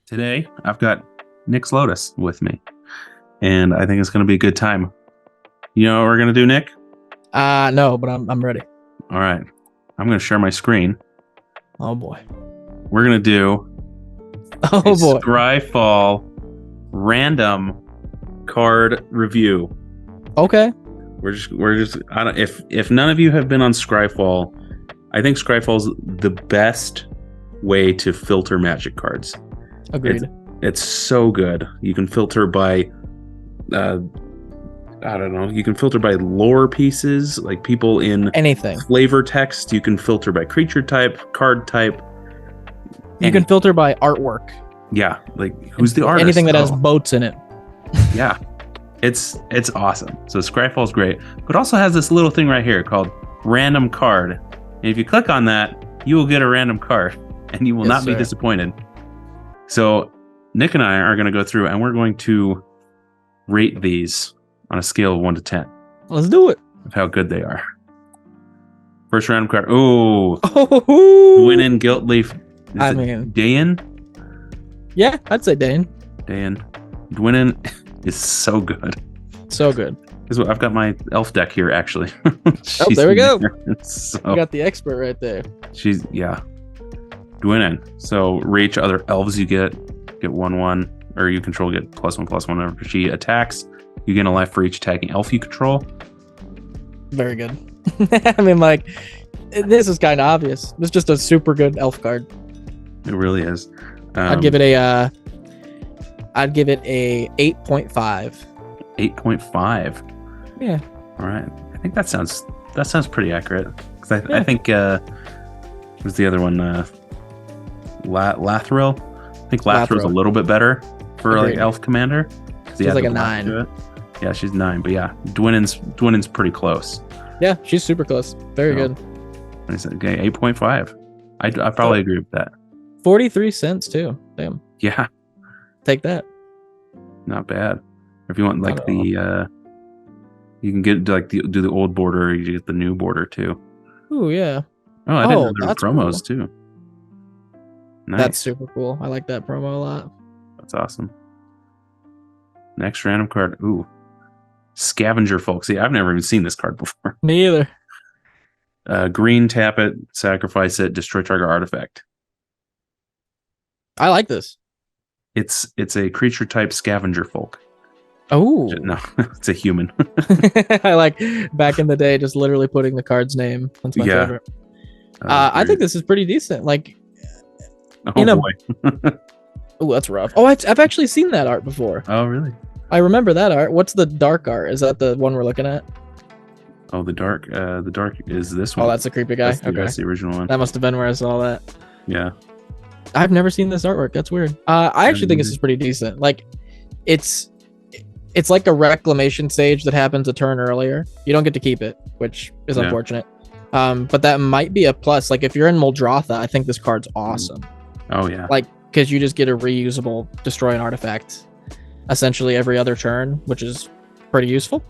Today, I've got Nick's Lotus with me, and I think it's going to be a good time. You know what we're going to do, Nick? No, but I'm ready. All right. I'm going to share my screen. Oh boy. We're going to do Oh boy. Scryfall random card review. Okay. We're just I don't if none of you have been on Scryfall, I think Scryfall's the best way to filter Magic cards. Agreed. It's so good. You can filter by I don't know. You can filter by lore pieces, like people in Anything. flavor text. You can filter by creature type, card type. You can filter by artwork. Yeah, like who's the artist? Anything that has boats in it. Yeah, it's awesome. So Scryfall's great, but also has this little thing right here called random card. And if you click on that, you will get a random card, and you will not be disappointed. So Nick and I are going to go through, and we're going to rate these on a scale of 1 to 10. Let's do it. Of how good they are. First random card. Oh, winning Guiltleaf. I mean, Dayan? Yeah, I'd say Dayan. Dwinnen is so good. So good. I've got my elf deck here, actually. Oh, there we go. So, you got the expert right there. Dwinnen. So reach other elves you get 1/1, or you control get +1/+1 whenever she attacks. You gain a life for each attacking elf you control. Very good. I mean, like, this is kind of obvious. It's just a super good elf card. It really is. I'd give it a 8.5. 8.5. Yeah. All right. I think that sounds pretty accurate. Because I think who's the other one? Lathril. I think Lathrill's a little bit better for like elf commander. She's like a 9. Yeah, she's 9. But yeah, Dwinnen's pretty close. Yeah, she's super close. Very good. I said, okay, 8.5. I probably agree with that. 43 cents too. Damn. Yeah. Take that. Not bad. If you want like you can get like do the old border, you get the new border too. Oh yeah. Oh, I didn't know there were promos too. Nice. That's super cool. I like that promo a lot. That's awesome. Next random card. Ooh. Scavenger Folk. See, I've never even seen this card before. Me either. Green, tap it, sacrifice it, destroy target artifact. I like this. It's a creature type Scavenger Folk. Oh. No, it's a human. I like back in the day just literally putting the card's name. That's my favorite. I think this is pretty decent. Like, boy. Oh, that's rough. Oh, I've actually seen that art before. Oh, really? I remember that art. What's the dark art? Is that the one we're looking at? Oh, the dark is this one. Oh, that's a creepy guy. That's the original one. That must have been where I saw that. Yeah. I've never seen this artwork. That's weird. I actually think this is pretty decent. Like, it's like a reclamation stage that happens a turn earlier. You don't get to keep it, which is unfortunate. But that might be a plus. Like, if you're in Muldrotha, I think this card's awesome. Oh yeah. Like, because you just get a reusable destroy an artifact essentially every other turn, which is pretty useful.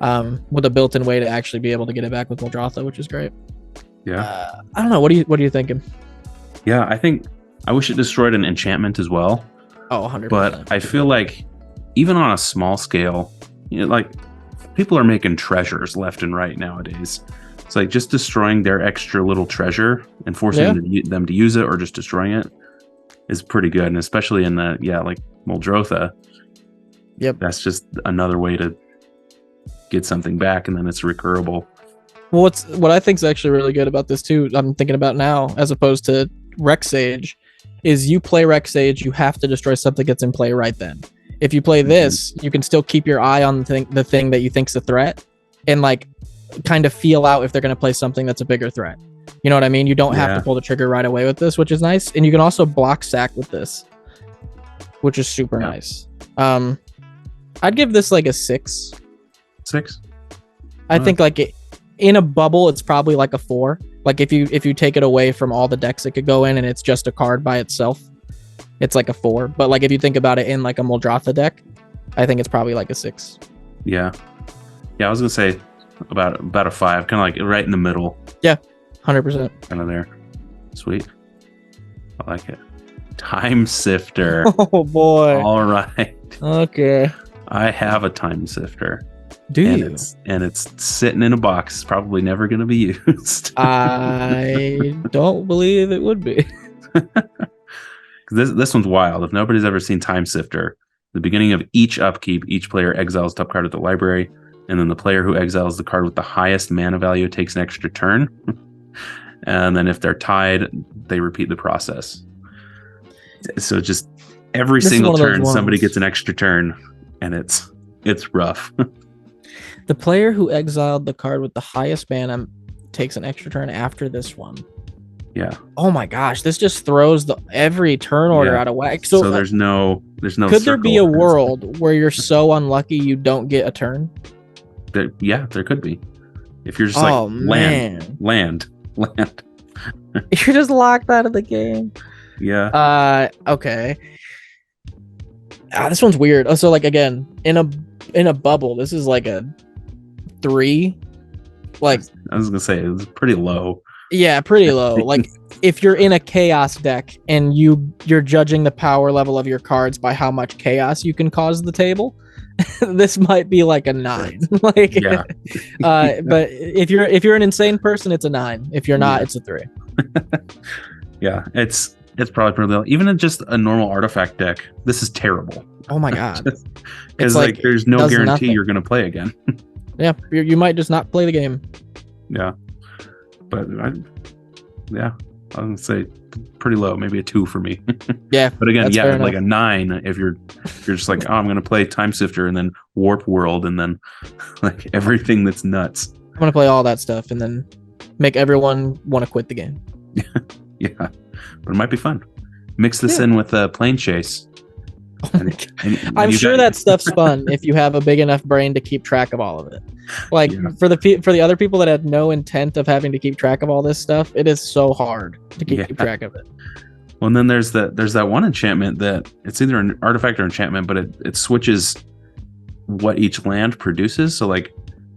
With a built-in way to actually be able to get it back with Muldrotha, which is great. Yeah. I don't know. What are you thinking? Yeah, I wish it destroyed an enchantment as well. Oh, 100%. But I feel like even on a small scale, like people are making treasures left and right nowadays. It's like just destroying their extra little treasure and forcing them to use it or just destroying it is pretty good. And especially in like Muldrotha. Yep. That's just another way to get something back, and then it's recurable. Well, what I think is actually really good about this too, I'm thinking about now, as opposed to Rec Sage, is you play Rec Sage, you have to destroy something that's in play right then. If you play this, you can still keep your eye on the thing that you think's a threat, and like kind of feel out if they're going to play something that's a bigger threat. You know what I mean? You don't have to pull the trigger right away with this, which is nice. And you can also block sack with this, which is super nice. I'd give this like a 6. 6? I think like in a bubble, it's probably like a 4. Like if you take it away from all the decks it could go in and it's just a card by itself, it's like a 4. But like if you think about it in like a Muldrotha deck, I think it's probably like a 6. Yeah. I was gonna say about a 5, kind of like right in the middle. Yeah, 100%. Kind of there. Sweet. I like it. Time Sifter. Oh boy. All right. Okay. I have a Time Sifter. Do you? And it's sitting in a box, probably never going to be used. I don't believe it would be. This one's wild. If nobody's ever seen Time Sifter, the beginning of each upkeep, each player exiles top card at the library, and then the player who exiles the card with the highest mana value takes an extra turn. And then if they're tied, they repeat the process. So just every single turn, somebody gets an extra turn, and it's rough. The player who exiled the card with the highest mana takes an extra turn after this one. Yeah. Oh my gosh, this just throws every turn order out of whack. So there's no. Could there be a world where you're so unlucky you don't get a turn? There could be. If you're just land. You're just locked out of the game. Yeah. Okay. This one's weird. So like again, in a bubble, this is like a 3. Like I was gonna say, it was pretty low. Yeah, pretty low. Like if you're in a chaos deck and you're judging the power level of your cards by how much chaos you can cause the table, this might be like a 9. Like yeah. But if you're an insane person, it's a 9. If you're not, it's a 3. Yeah, it's probably pretty low. Even in just a normal artifact deck, this is terrible. Oh my god. Because like there's no guarantee you're gonna play again. Yeah, you might just not play the game. Yeah. But I'm gonna say pretty low, maybe a 2 for me. Yeah, but again, like a 9 if you're just like, oh, I'm gonna play Time Sifter and then Warp World and then like everything that's nuts. I'm gonna play all that stuff and then make everyone want to quit the game. Yeah, but it might be fun. Mix this in with Plane Chase. I'm sure that stuff's fun if you have a big enough brain to keep track of all of it. Like for the other people that had no intent of having to keep track of all this stuff, it is so hard to keep track of it. Well, and then there's that one enchantment that it's either an artifact or enchantment, but it switches what each land produces. So like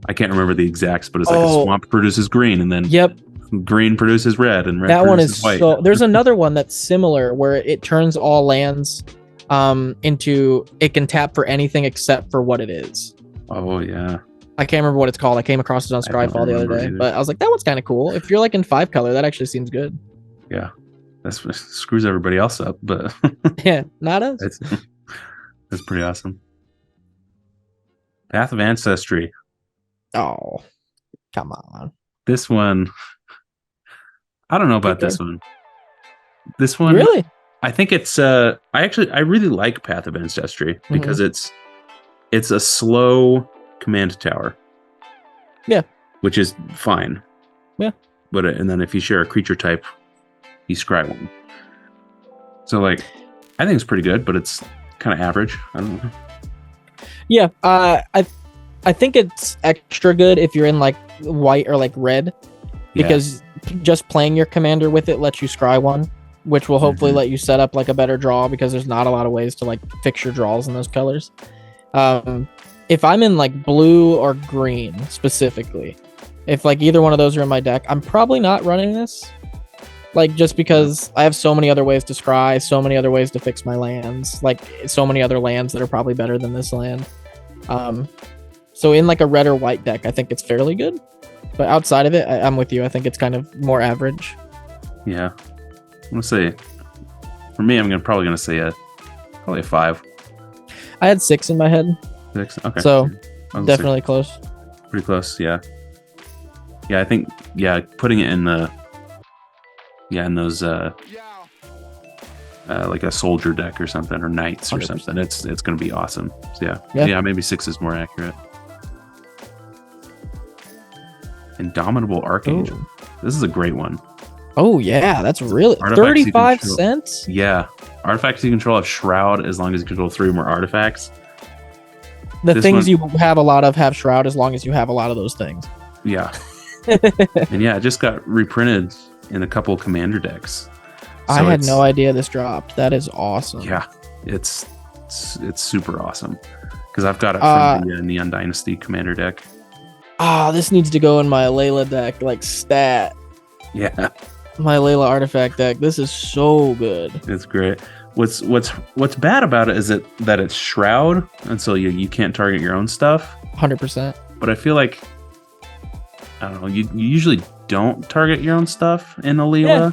I can't remember the exacts, but it's like a swamp produces green, and then green produces red, and red that one produces is white. So there's another one that's similar where it turns all lands into it can tap for anything except for what it is. Oh yeah. I can't remember what it's called. I came across it on Scryfall the other day, but I was like, that one's kind of cool. If you're like in 5 color, that actually seems good. Yeah. That's what screws everybody else up, but yeah, not us. That's pretty awesome. Path of Ancestry. Oh, come on. This one, I don't know about this one. This one, really? I think it's I really like Path of Ancestry because it's a slow command tower. Yeah. Which is fine. Yeah. But and then if you share a creature type, you scry one. So like I think it's pretty good, but it's kind of average. I don't know. Yeah, I think it's extra good if you're in like white or like red, because just playing your commander with it lets you scry one, which will hopefully let you set up like a better draw, because there's not a lot of ways to like fix your draws in those colors. If I'm in like blue or green specifically, if like either one of those are in my deck, I'm probably not running this. Like, just because I have so many other ways to scry, so many other ways to fix my lands, like so many other lands that are probably better than this land. So in like a red or white deck, I think it's fairly good. But outside of it, I'm with you. I think it's kind of more average. Yeah. I'm going to say, for me, probably going to say probably a 5. I had 6 in my head. 6? Okay. So definitely close. Pretty close, yeah. Yeah, I think, putting it in in those like a soldier deck or something, or knights or 100%. Something, it's going to be awesome. So yeah, maybe 6 is more accurate. Indomitable Arcade. Ooh. This is a great one. Oh yeah, that's really 35 cents. Yeah, artifacts you control have Shroud as long as you control 3 or more artifacts. The things you have a lot of have Shroud as long as you have a lot of those things. Yeah. And yeah, it just got reprinted in a couple commander decks. So I had no idea this dropped. That is awesome. Yeah, it's super awesome, because I've got it from the Neon Dynasty commander deck. This needs to go in my Layla deck, like stat. Yeah. my Layla artifact deck. This is so good. It's great. What's bad about it is that it's Shroud, and so you can't target your own stuff. 100%. But I feel like, I don't know, you usually don't target your own stuff in Aleela. Yeah.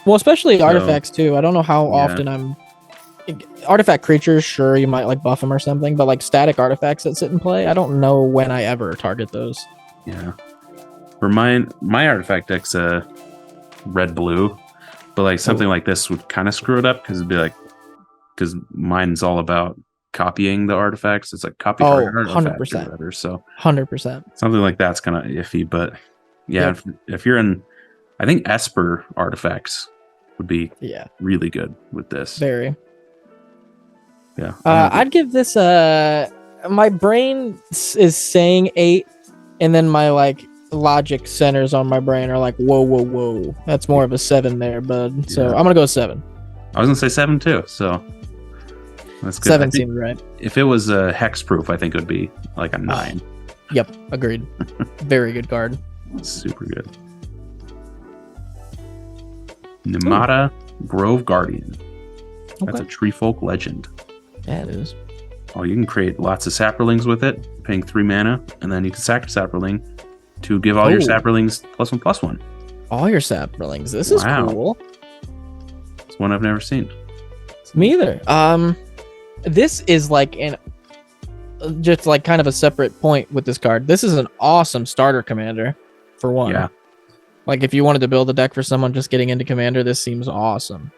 Well, especially artifacts too. I don't know how often artifact creatures, sure, you might like buff them or something, but like static artifacts that sit and play, I don't know when I ever target those. Yeah. For my artifact deck's red-blue, but like something like this would kind of screw it up because it'd be like, because mine's all about copying the artifacts. It's like copy target artifact 100%. or whatever. So 100%. something like that's kind of iffy, but yeah, if you're in, I think Esper artifacts would be really good with this. Very. Yeah. I'd give this my brain is saying 8, and then my like logic centers on my brain are like whoa. That's more of a 7 there, bud. So I'm gonna go 7. I was gonna say 7 too. So that's good. 7 seems right. If it was hexproof, I think it would be like a 9. Yep, agreed. Very good card. Super good. Namada Grove Guardian. That's a tree folk legend. Yeah, it is. Oh, you can create lots of saprolings with it, paying 3 mana, and then you can sack a saproling to give all your saprolings +1/+1. All your saprolings. This is cool. It's one I've never seen. Me either. This is like just like kind of a separate point with this card. This is an awesome starter commander, for one. Yeah. Like if you wanted to build a deck for someone just getting into commander, this seems awesome.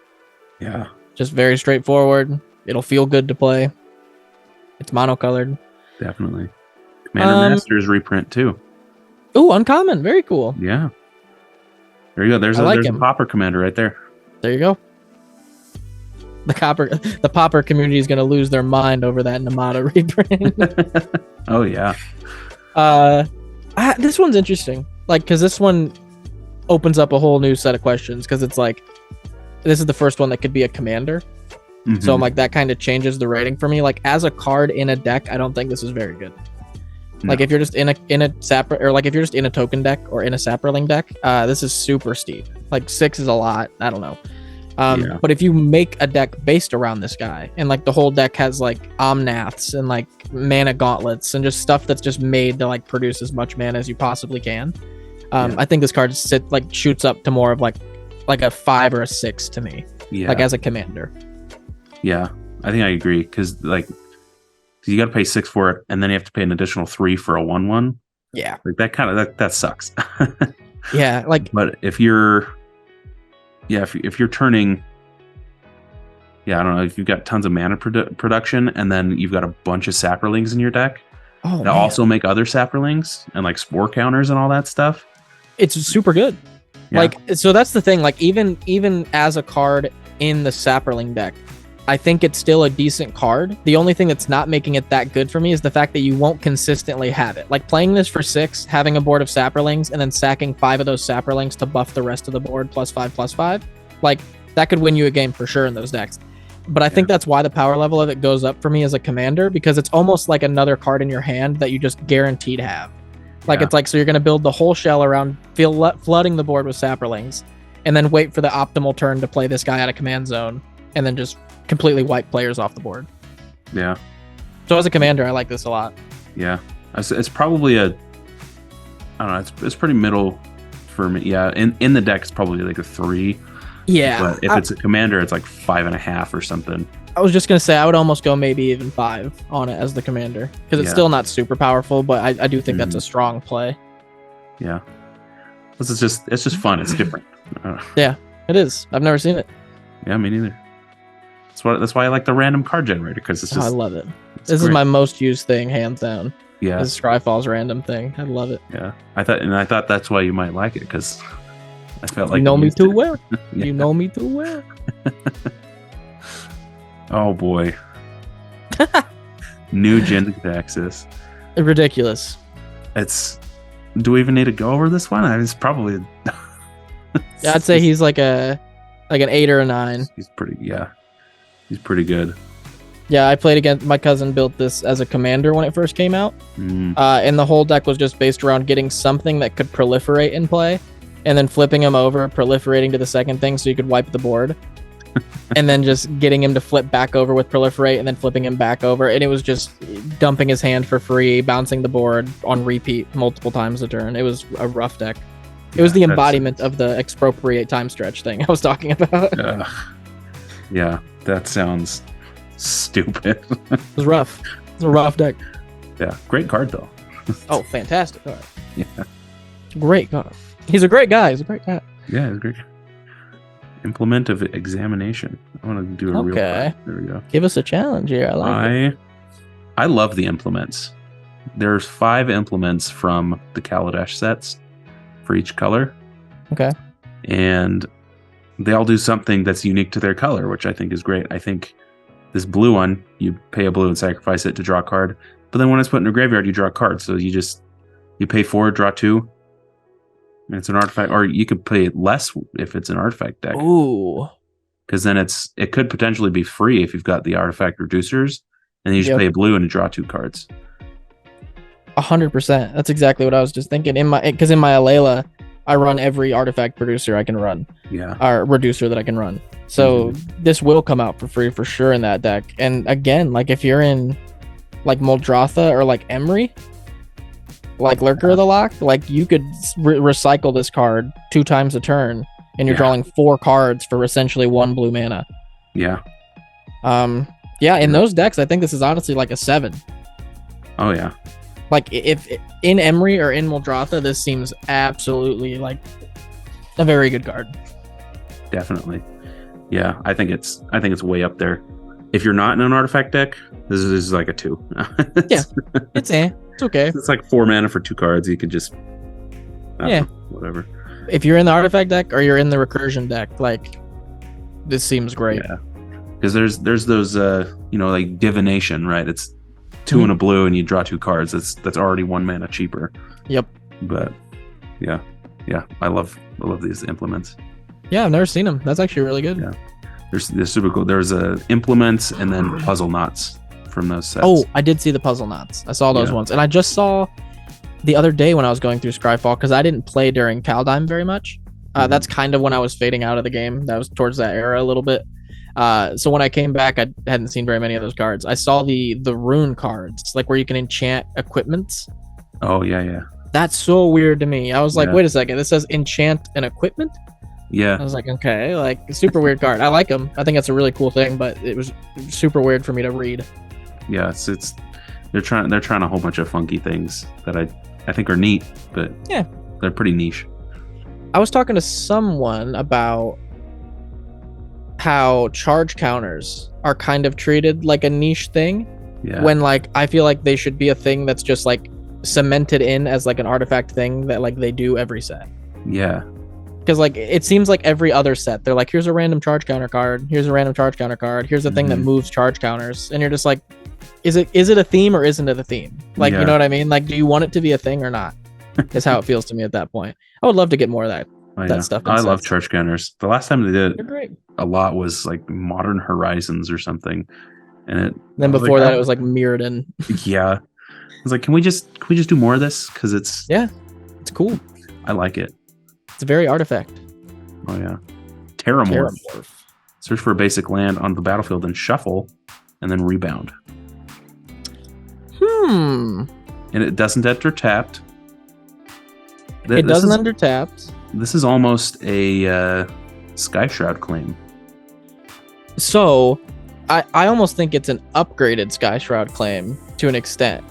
Yeah. Just very straightforward. It'll feel good to play. It's monocolored. Definitely. Commander Masters reprint too. Ooh, uncommon. Very cool. Yeah. There you go. There's a Popper commander right there. There you go. The Popper community is going to lose their mind over that Namada reprint. Oh yeah. This one's interesting. Like, because this one opens up a whole new set of questions. Because it's like, this is the first one that could be a commander. Mm-hmm. So I'm like, that kind of changes the rating for me. Like, as a card in a deck, I don't think this is very good. No. Like, if you're just in a sapper, or like if you're just in a token deck or in a sapperling deck, this is super steep. Like 6 is a lot. I don't know. But if you make a deck based around this guy, and like the whole deck has like Omnaths and like mana gauntlets and just stuff that's just made to like produce as much mana as you possibly can, I think this card shoots up to more of like a 5 or a 6 to me. Yeah. Like as a commander. Yeah, I think I agree because like you got to pay 6 for it, and then you have to pay an additional 3 for a 1/1. Yeah, like that kind of that sucks. Yeah, like but if you're turning, I don't know, if you've got tons of mana production, and then you've got a bunch of saprolings in your deck that also make other saprolings and like spore counters and all that stuff, it's super good. Yeah. Like, so that's the thing. Like, even as a card in the saprolling deck, I think it's still a decent card. The only thing that's not making it that good for me is the fact that you won't consistently have it. Like playing this for 6, having a board of saprolings, and then sacking 5 of those saprolings to buff the rest of the board +5/+5. Like, that could win you a game for sure in those decks. But I think that's why the power level of it goes up for me as a commander, because it's almost like another card in your hand that you just guaranteed have. Like, it's like, so you're going to build the whole shell around flooding the board with saprolings, and then wait for the optimal turn to play this guy out of command zone, and then just completely wipe players off the board. Yeah. So as a commander, I like this a lot. Yeah. It's probably I don't know, it's pretty middle for me. Yeah. In the deck, it's probably like a 3. Yeah. But if it's a commander, it's like 5.5 or something. I was just going to say, I would almost go maybe even 5 on it as the commander, because it's still not super powerful, but I do think that's a strong play. Yeah. It's just fun. It's different. Yeah, it is. I've never seen it. Yeah, me neither. That's why I like the random card generator, because it's just. I love it. This is my most used thing, hands down. Yeah. This is Scryfall's random thing. I love it. Yeah, I thought that's why you might like it, because I felt like you know me too well. You know me too well. Oh boy. New Gen Taxis. Ridiculous. Do we even need to go over this one? It's probably. Yeah, I'd say he's like an 8 or a 9. He's pretty good. Yeah, I played against my cousin, built this as a commander when it first came out. And the whole deck was just based around getting something that could proliferate in play. and then flipping him over, proliferating to the second thing so you could wipe the board. And then just getting him to flip back over with proliferate and then flipping him back over. And it was just dumping his hand for free, bouncing the board on repeat multiple times a turn. It was a rough deck. It was the embodiment of the expropriate time stretch thing I was talking about. Yeah, that sounds stupid. It was rough. It was a rough deck. Yeah, great card though. Oh, fantastic card. Yeah. Great card. He's a great guy. He's a great guy. Yeah, he's great. Implement of examination. I want to do a real card. There we go. Give us a challenge here. I like it. I love the implements. There's 5 implements from the Kaladesh sets for each color. Okay. And they all do something that's unique to their color, which I think is great. I think this blue one, you pay a blue and sacrifice it to draw a card. But then when it's put in a graveyard, you draw a card. So you pay 4, draw 2. And it's an artifact, or you could pay less if it's an artifact deck. Ooh. Because then it could potentially be free if you've got the artifact reducers, and you just pay a blue and you draw 2 cards. 100%. That's exactly what I was just thinking. Because in my Alayla, I run every artifact producer I can run. Yeah. Or reducer that I can run. So this will come out for free for sure in that deck. And again, like if you're in like Muldrotha or like Emery, like Lurker of the Loch, like you could recycle this card 2 times a turn, and you're drawing 4 cards for essentially 1 blue mana. Yeah. In those decks, I think this is honestly like a 7. Oh yeah. Like if in Emery or in Muldrotha, this seems absolutely like a very good card. Definitely. Yeah, I think it's way up there. If you're not in an artifact deck, this is like a 2. Yeah, it's okay. It's like 4 mana for 2 cards. You could just whatever. If you're in the artifact deck or you're in the recursion deck, like this seems great. Yeah, because there's those like divination, right? It's 2 and a blue, and you draw 2 cards. That's already 1 mana cheaper. Yep. But yeah, I love these implements. Yeah, I've never seen them. That's actually really good. Yeah. They're super cool. There's implements and then puzzle knots from those sets. Oh, I did see the puzzle knots. I saw those ones. And I just saw the other day when I was going through Scryfall, because I didn't play during Kaldheim very much. That's kind of when I was fading out of the game. That was towards that era a little bit. So when I came back, I hadn't seen very many of those cards. I saw the rune cards, like where you can enchant equipments. Oh, yeah. That's so weird to me. I was like, wait a second. This says enchant an equipment? Yeah. I was like, okay, like super weird card. I like them. I think that's a really cool thing, but it was super weird for me to read. Yeah, it's they're trying a whole bunch of funky things that I think are neat, but they're pretty niche. I was talking to someone about how charge counters are kind of treated like a niche thing. Yeah. When like I feel like they should be a thing that's just like cemented in as like an artifact thing that like they do every set. Yeah. Because like it seems like every other set, they're like, here's a random charge counter card, here's a random charge counter card, here's a thing that moves charge counters, and you're just like, is it a theme or isn't it a theme? Like, you know what I mean? Like, do you want it to be a thing or not? Is how it feels to me at that point. I would love to get more of that stuff. I love charge counters. The last time they did great. A lot was like Modern Horizons or something, and then before that it was like Mirrodin. Yeah, I was like, can we just do more of this? Because it's cool. I like it. It's a very artifact. Oh yeah. Terramorph. Search for a basic land on the battlefield and shuffle, and then rebound. And it doesn't enter tapped. It doesn't enter tapped. This is almost a Sky Shroud claim. So, I almost think it's an upgraded Sky Shroud claim to an extent.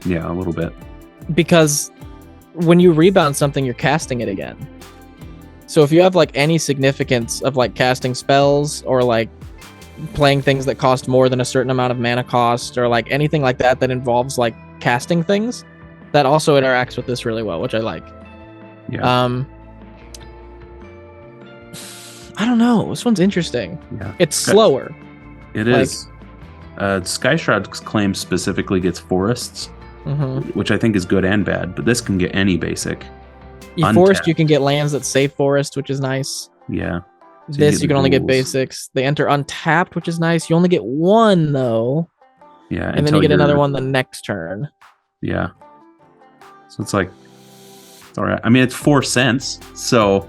Yeah, a little bit. Because when you rebound something, you're casting it again. So if you have like any significance of like casting spells or like playing things that cost more than a certain amount of mana cost or like anything like that involves like casting things, that also interacts with this really well, which I like. Yeah. I don't know. This one's interesting. Yeah. It's slower. It is. Sky Shroud's claim specifically gets forests, which I think is good and bad, but this can get any basic. Forest, you can get lands that save forest, which is nice. Yeah. So this, you can only get basics. They enter untapped, which is nice. You only get one, though. Yeah. And then you get another one the next turn. Yeah. So it's like, It's all right. I mean, it's 4 cents, so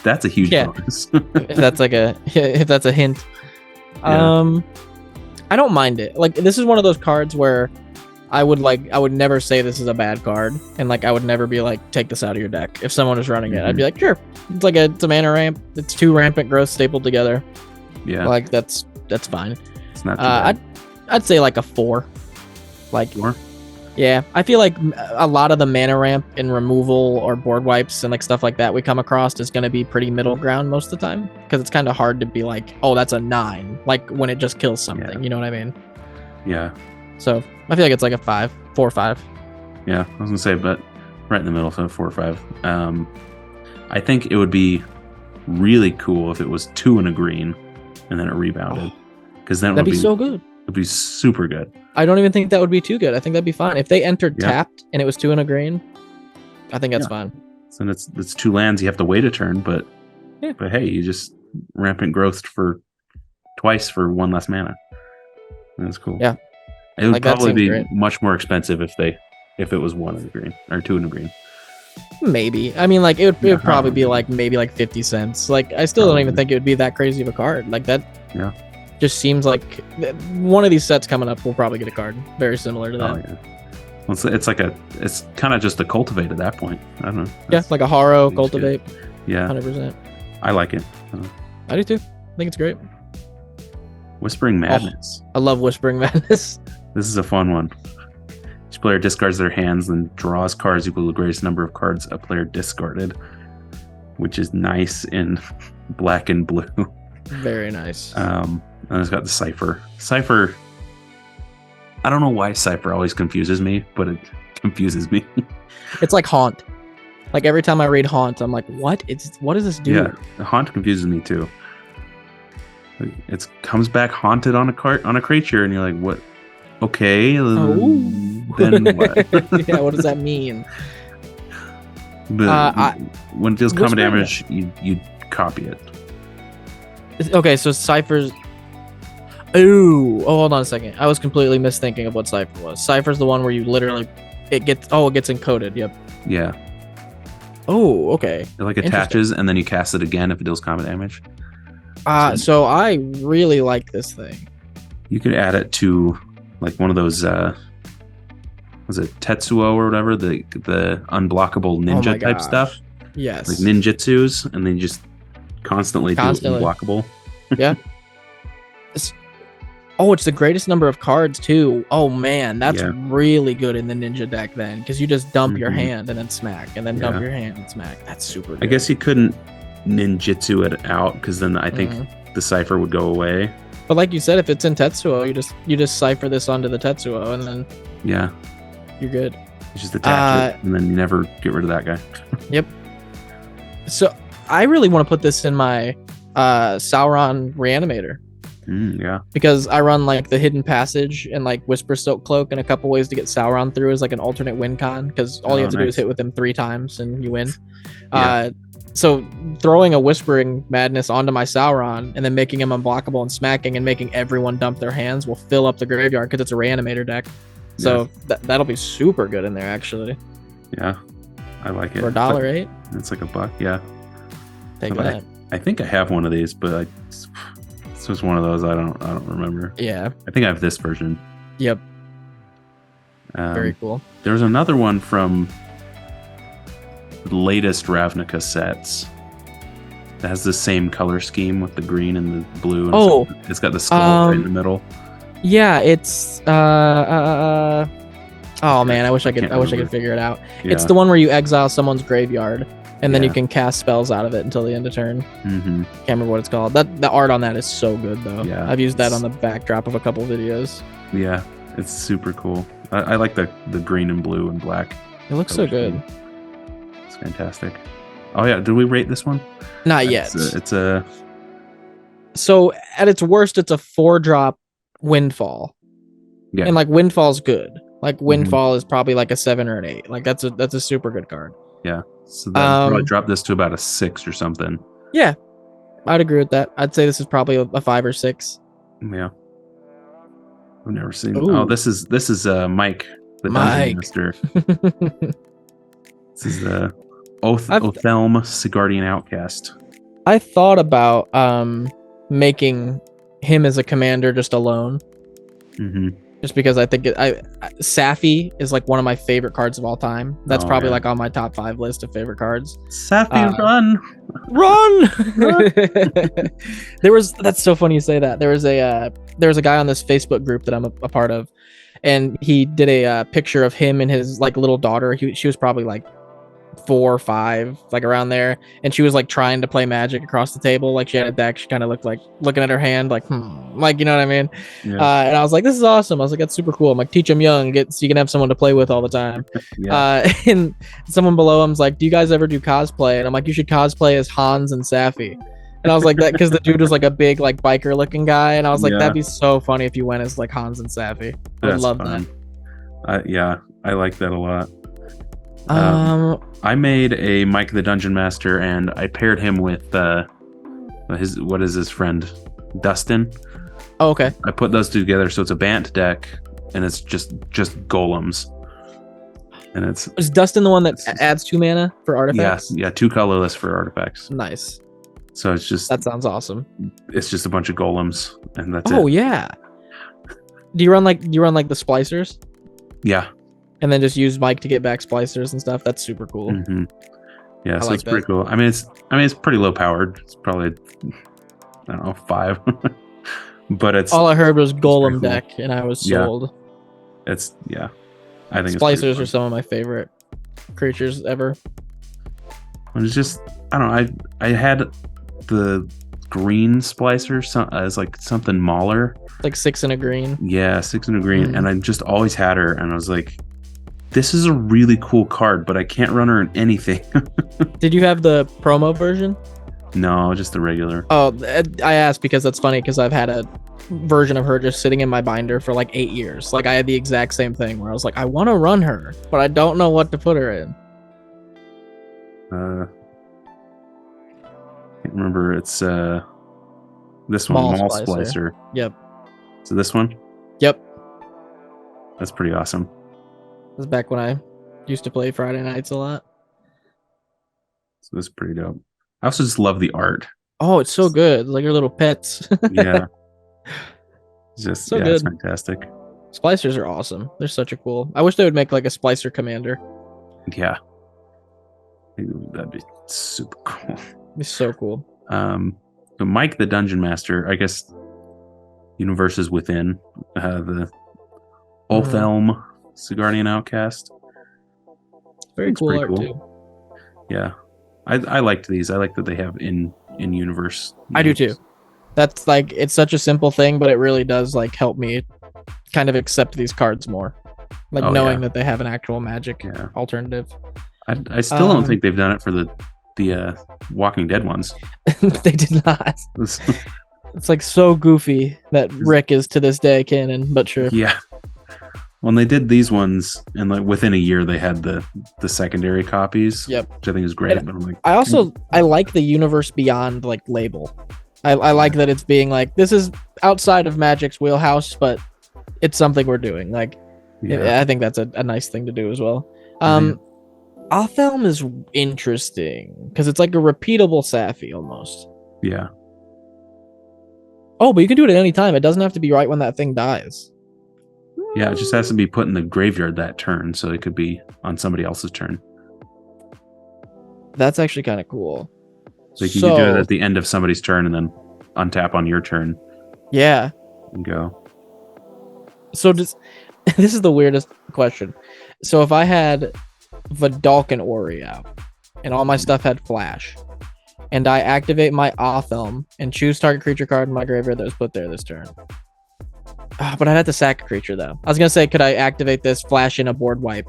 that's a huge bonus. if that's a hint. Yeah. I don't mind it. Like, this is one of those cards where I would never say this is a bad card, and like I would never be like, take this out of your deck. If someone was running it, I'd be like, sure. It's a mana ramp. It's 2 rampant growth stapled together. Yeah. Like that's fine. It's not too bad. I'd say like a 4. Like 4? Yeah, I feel like a lot of the mana ramp and removal or board wipes and like stuff like that we come across is going to be pretty middle ground most of the time, because it's kind of hard to be like, oh, that's a 9, like when it just kills something. You know what I mean? Yeah. So I feel like it's like a 4 or 5. Yeah, I was gonna say, but right in the middle, so 4 or 5. I think it would be really cool if it was 2 and a green, and then it rebounded, because then that'd be so good. It'd be super good. I don't even think that would be too good. I think that'd be fine if they entered tapped and it was 2 and a green. I think that's fine. So it's 2 lands. You have to wait a turn, but hey, you just rampant growth for twice for 1 less mana. That's cool. Yeah, it would probably be much more expensive if it was 1 in the green or 2 in the green. Maybe. I mean, like it would probably be like maybe like 50 cents. Like I still don't even think it would be that crazy of a card. Like that. Yeah. Just seems like one of these sets coming up will probably get a card very similar to that. Oh yeah. Well, it's kind of just a cultivate at that point. I don't know. That's like a Haro cultivate. Good. Yeah. 100%. I like it. I do too. I think it's great. Whispering Madness. I love Whispering Madness. This is a fun one. Each player discards their hands and draws cards equal to the greatest number of cards a player discarded, which is nice in black and blue. Very nice. And it's got the Cipher. Cipher, I don't know why Cipher always confuses me, but it confuses me. It's like Haunt. Like every time I read Haunt, I'm like, what does this do? Yeah, Haunt confuses me too. It comes back haunted on a creature, and you're like, what? Okay, then what? Yeah, what does that mean? But when it deals common damage, you copy it. Okay, so Cypher's... Oh, hold on a second. I was completely misthinking of what Cipher was. Cipher's the one where you literally... It gets encoded, yep. Yeah. Oh, okay. It like attaches, and then you cast it again if it deals common damage. So I really like this thing. You could add it to like one of those... was it Tetsuo or whatever? The unblockable ninja type stuff? Yes. Like ninjutsus, and then you just constantly do unblockable. Yeah. It's the greatest number of cards too. Oh man, that's really good in the ninja deck then, because you just dump your hand and then smack, and then dump your hand and smack. That's super good. I guess you couldn't ninjutsu it out, because then I think the Cipher would go away. But like you said, if it's in Tetsuo, you just cipher this onto the Tetsuo, and then you're good. You just attach it, and then you never get rid of that guy. Yep. So I really want to put this in my Sauron Reanimator. Yeah. Because I run like the Hidden Passage and like Whisper Silk Cloak, and a couple ways to get Sauron through is like an alternate win con, because all you have to do is hit with him 3 times and you win. So throwing a Whispering Madness onto my Sauron and then making him unblockable and smacking and making everyone dump their hands will fill up the graveyard, because it's a Reanimator deck. So that'll be super good in there, actually. Yeah, I like it. For $1.08? It's like $1, yeah. Take that. I think I have one of these, but this was one of those I don't remember. Yeah. I think I have this version. Yep. Very cool. There's another one from the latest Ravnica sets that has the same color scheme with the green and the blue. And it's got the skull right in the middle. Yeah, it's oh man, I wish I could figure it out. Yeah. It's the one where you exile someone's graveyard, and then you can cast spells out of it until the end of turn. Can't remember what it's called. The art on that is so good though. Yeah, I've used that on the backdrop of a couple videos. Yeah, it's super cool. I like the green and blue and black. It looks so good. It's fantastic. Oh yeah, did we rate this one? Not yet. So at its worst, it's a 4-drop Windfall. Yeah, and like Windfall's good. Like Windfall is probably like a 7 or an 8. Like that's a super good card. Yeah. So that probably drop this to about a 6 or something. Yeah, I'd agree with that. I'd say this is probably a 5 or 6. Yeah. I've never seen. Ooh. Oh, this is Mike, the Dungeon Master. This is the Othelm Sigardian Outcast. I thought about making him as a commander just alone. Just because I think Safi is like one of my favorite cards of all time. That's probably like on my top 5 list of favorite cards. Safi, run! That's so funny you say that. There was a guy on this Facebook group that I'm a part of, and he did a picture of him and his like little daughter. She was probably like 4 or 5, like around there, and she was like trying to play Magic across the table. Like she had a deck, she kind of looked like looking at her hand like like, you know what I mean? And I was like, this is awesome. I was like, that's super cool. I'm like, teach them young, so you can have someone to play with all the time. And someone below him's like, do you guys ever do cosplay? And I'm like, you should cosplay as Hans and Safi. And I was like, that because the dude was like a big like biker looking guy, and I was like, that'd be so funny if you went as like Hans and Safi. I would love that. I like that a lot. I made a Mike the Dungeon Master, and I paired him with his friend Dustin. Oh, okay. I put those two together, so it's a Bant deck, and it's just golems. And is Dustin the one that adds 2 mana for artifacts? Yeah, 2 colorless for artifacts. Nice. So it's just that sounds awesome. It's just a bunch of golems, and that's it. Oh yeah. Do you run like the splicers? Yeah. And then just use Mike to get back splicers and stuff. That's super cool. Yeah, so it's pretty cool. I mean, it's pretty low powered. It's probably, I don't know, 5. But it's all I heard was golem cool. deck, and I was sold. I think splicers are some of my favorite creatures ever. It's just, I don't know. I had the green splicer as like something Mauler, like 6 and a green. Yeah, 6 and a green, and I just always had her, and I was like, this is a really cool card, but I can't run her in anything. Did you have the promo version? No, just the regular. Oh, I asked because that's funny, because I've had a version of her just sitting in my binder for like 8 years. Like I had the exact same thing where I was like, I want to run her, but I don't know what to put her in. I can't remember. It's this one, Maul Splicer. Yep. So this one? Yep. That's pretty awesome. This was back when I used to play Friday nights a lot. So that's pretty dope. I also just love the art. Oh, it's so good. Like your little pets. Yeah. It's just so good. It's fantastic. Splicers are awesome. They're such a cool. I wish they would make like a Splicer commander. Yeah. That'd be super cool. It'd be so cool. So Mike the Dungeon Master, I guess universes within the Othelm Sigardian Outcast. Very cool art too. Yeah. I liked these. I like that they have in universe. I do too. That's like, it's such a simple thing, but it really does like help me kind of accept these cards more. Like knowing that they have an actual Magic alternative. I still don't think they've done it for the Walking Dead ones. They did not. It's like so goofy that Rick is to this day canon, but sure. Yeah. When they did these ones, and like within a year, they had the secondary copies. Yep. Which I think is great. But I'm like, I like the Universe Beyond like label. I like that it's being like, this is outside of Magic's wheelhouse, but it's something we're doing. Like, I think that's a nice thing to do as well. Othelm is interesting because it's like a repeatable Safi almost. Yeah. Oh, but you can do it at any time. It doesn't have to be right when that thing dies. Yeah, it just has to be put in the graveyard that turn, so it could be on somebody else's turn. That's actually kind of cool. So you can do it at the end of somebody's turn and then untap on your turn. Yeah. And go. So this is the weirdest question. So if I had Vidalcan Ori out and all my stuff had flash, and I activate my Othelm and choose target creature card in my graveyard that was put there this turn. But I'd have to sack a creature though. I was gonna say, could I activate this, flash in a board wipe,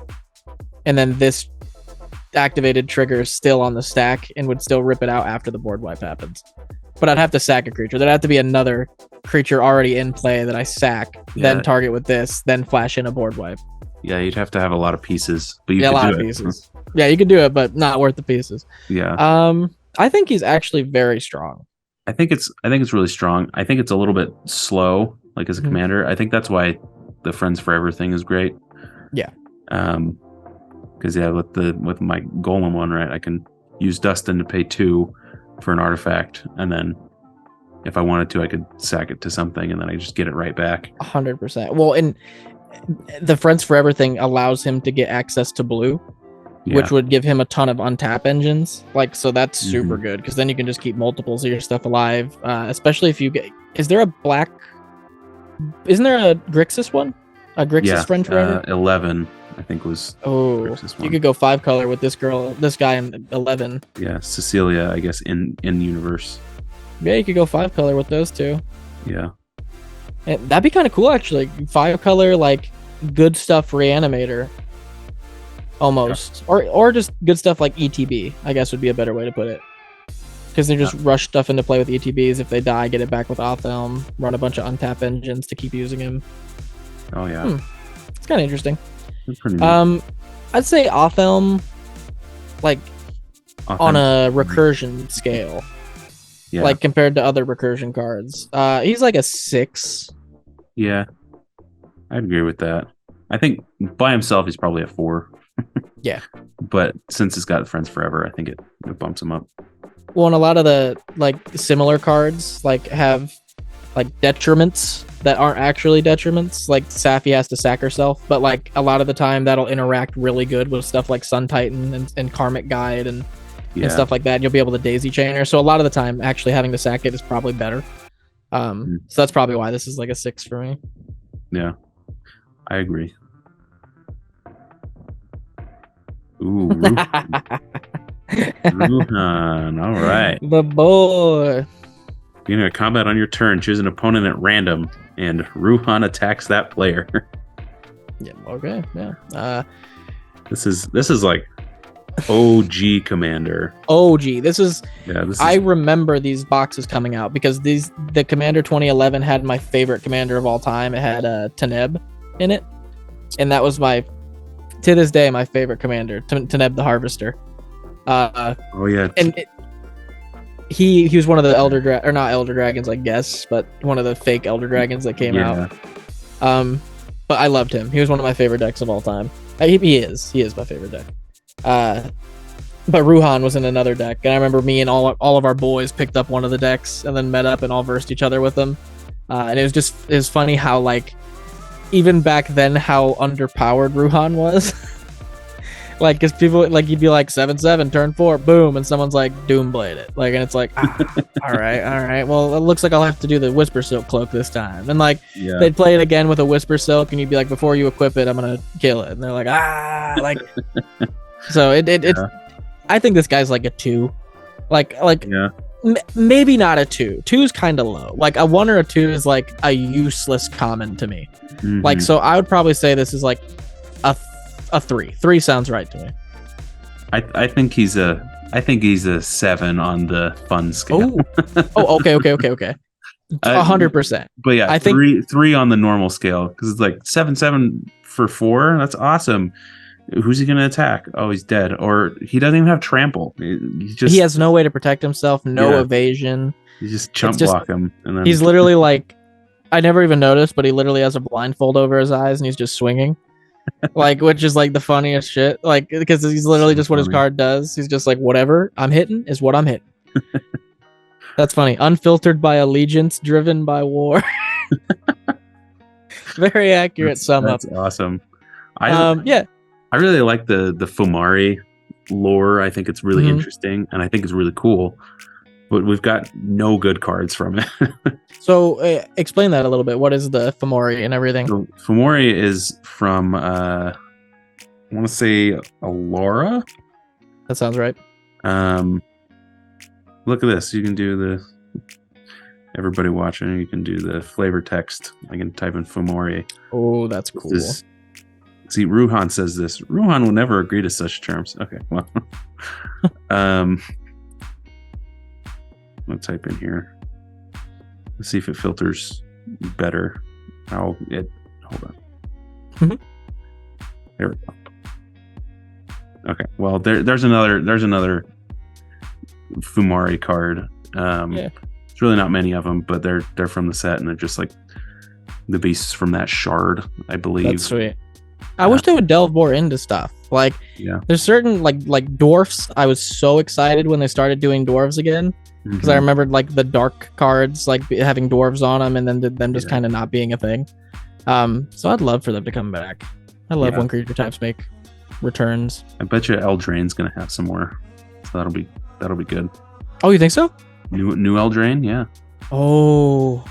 and then this activated trigger is still on the stack and would still rip it out after the board wipe happens. But I'd have to sack a creature. There'd have to be another creature already in play that I sack, then target with this, then flash in a board wipe. Yeah, you'd have to have a lot of pieces, but you could a lot do of it. Pieces. Yeah, you could do it, but not worth the pieces. Yeah. I think he's actually very strong. I think it's really strong. I think it's a little bit slow, like as a commander. I think that's why the Friends Forever thing is great. Yeah. Because Because with my golem one, right, I can use Dustin to pay 2 for an artifact, and then if I wanted to, I could sack it to something, and then I just get it right back. 100%. Well, and the Friends Forever thing allows him to get access to blue, which would give him a ton of untap engines. Like, so that's super good, because then you can just keep multiples of your stuff alive. Especially if you get. Isn't there a Grixis one? A Grixis Friends Forever? 11, I think was. Oh, Grixis one. You could go 5 color with this guy in 11. Yeah, Cecilia, I guess in universe. Yeah, you could go 5 color with those two. Yeah. And that'd be kind of cool, actually. 5 color, like, good stuff reanimator. Almost. Yeah. Or just good stuff like ETB, I guess would be a better way to put it. Because they just rush stuff into play with ETBs. If they die, get it back with Othelm. Run a bunch of untap engines to keep using him. Oh, yeah. It's kind of interesting. That's pretty neat. I'd say Othelm, like, on a recursion scale. Yeah. Like, compared to other recursion cards. He's like a 6. Yeah. I'd agree with that. I think by himself, he's probably a 4. Yeah. But since it's got Friends Forever, I think it bumps him up. Well, and a lot of the, like, similar cards, like, have, like, detriments that aren't actually detriments. Like, Safi has to sack herself, but, like, a lot of the time that'll interact really good with stuff like Sun Titan and Karmic Guide and stuff like that. You'll be able to daisy chain her. So a lot of the time, actually having to sack it is probably better. So that's probably why this is like a 6 for me. Yeah, I agree. Ooh, Ruhan. All right. The boy. Beginning a combat on your turn, choose an opponent at random, and Ruhan attacks that player. Yeah. Okay. Yeah. This is like OG Commander. OG. This is. I remember these boxes coming out because the Commander 2011 had my favorite commander of all time. It had Teneb in it, and that was to this day my favorite commander, Teneb the Harvester. Oh yeah. And he was one of the not Elder Dragons, I guess, but one of the fake Elder Dragons that came out. But I loved him. He was one of my favorite decks of all time. He is my favorite deck. But Ruhan was in another deck, and I remember me and all of our boys picked up one of the decks and then met up and all versed each other with them. And it was funny how, like, even back then how underpowered Ruhan was. Like, because people, like, you'd be like 7/7 turn 4, boom, and someone's like Doomblade it, like, and it's like, all right, well, it looks like I'll have to do the Whisper Silk Cloak this time, and like they'd play it again with a Whisper Silk, and you'd be like, before you equip it, I'm gonna kill it, and they're like, like, so it's, I think this guy's like a 2, maybe not a 2. 2 is kind of low. Like a 1 or a 2 is like a useless common to me. Like, so I would probably say this is like a 3. 3 sounds right to me. I think he's a 7 on the fun scale. Okay. 100%. But yeah, I think 3 on the normal scale, because it's like 7/7 for 4. That's awesome. Who's he gonna attack? Oh, he's dead, or he doesn't even have trample. He has no way to protect himself. No evasion. You just chump block him, and then he's literally like, I never even noticed, but he literally has a blindfold over his eyes, and he's just swinging. Like, which is like the funniest shit, like, because he's literally just what his card does. He's just like, whatever I'm hitting is what I'm hitting. That's funny. Unfiltered by allegiance, driven by war. Very accurate sum up. That's awesome. I really like the Fomari lore. I think it's really interesting, and I think it's really cool. But we've got no good cards from it. So explain that a little bit. What is the Fomori and everything? So Fomori is from, I want to say Alora? That sounds right. Look at this. You can do everybody watching, you can do the flavor text. I can type in Fomori. Oh, that's cool. See, Ruhan says this. Ruhan will never agree to such terms. Okay, well. I'm going to type in here. Let's see if it filters better. Hold on. There we go. Okay, well, there's another Fumari card. There's really not many of them, but they're from the set, and they're just like the beasts from that shard, I believe. That's sweet. I wish they would delve more into stuff. Like, there's certain like dwarfs. I was so excited when they started doing dwarves again because I remembered like the dark cards like having dwarves on them, and then them just kind of not being a thing. So I'd love for them to come back. I love when creature types make returns. I bet you Eldraine's gonna have some more, so that'll be good. Oh, you think so? New Eldraine, yeah. Oh,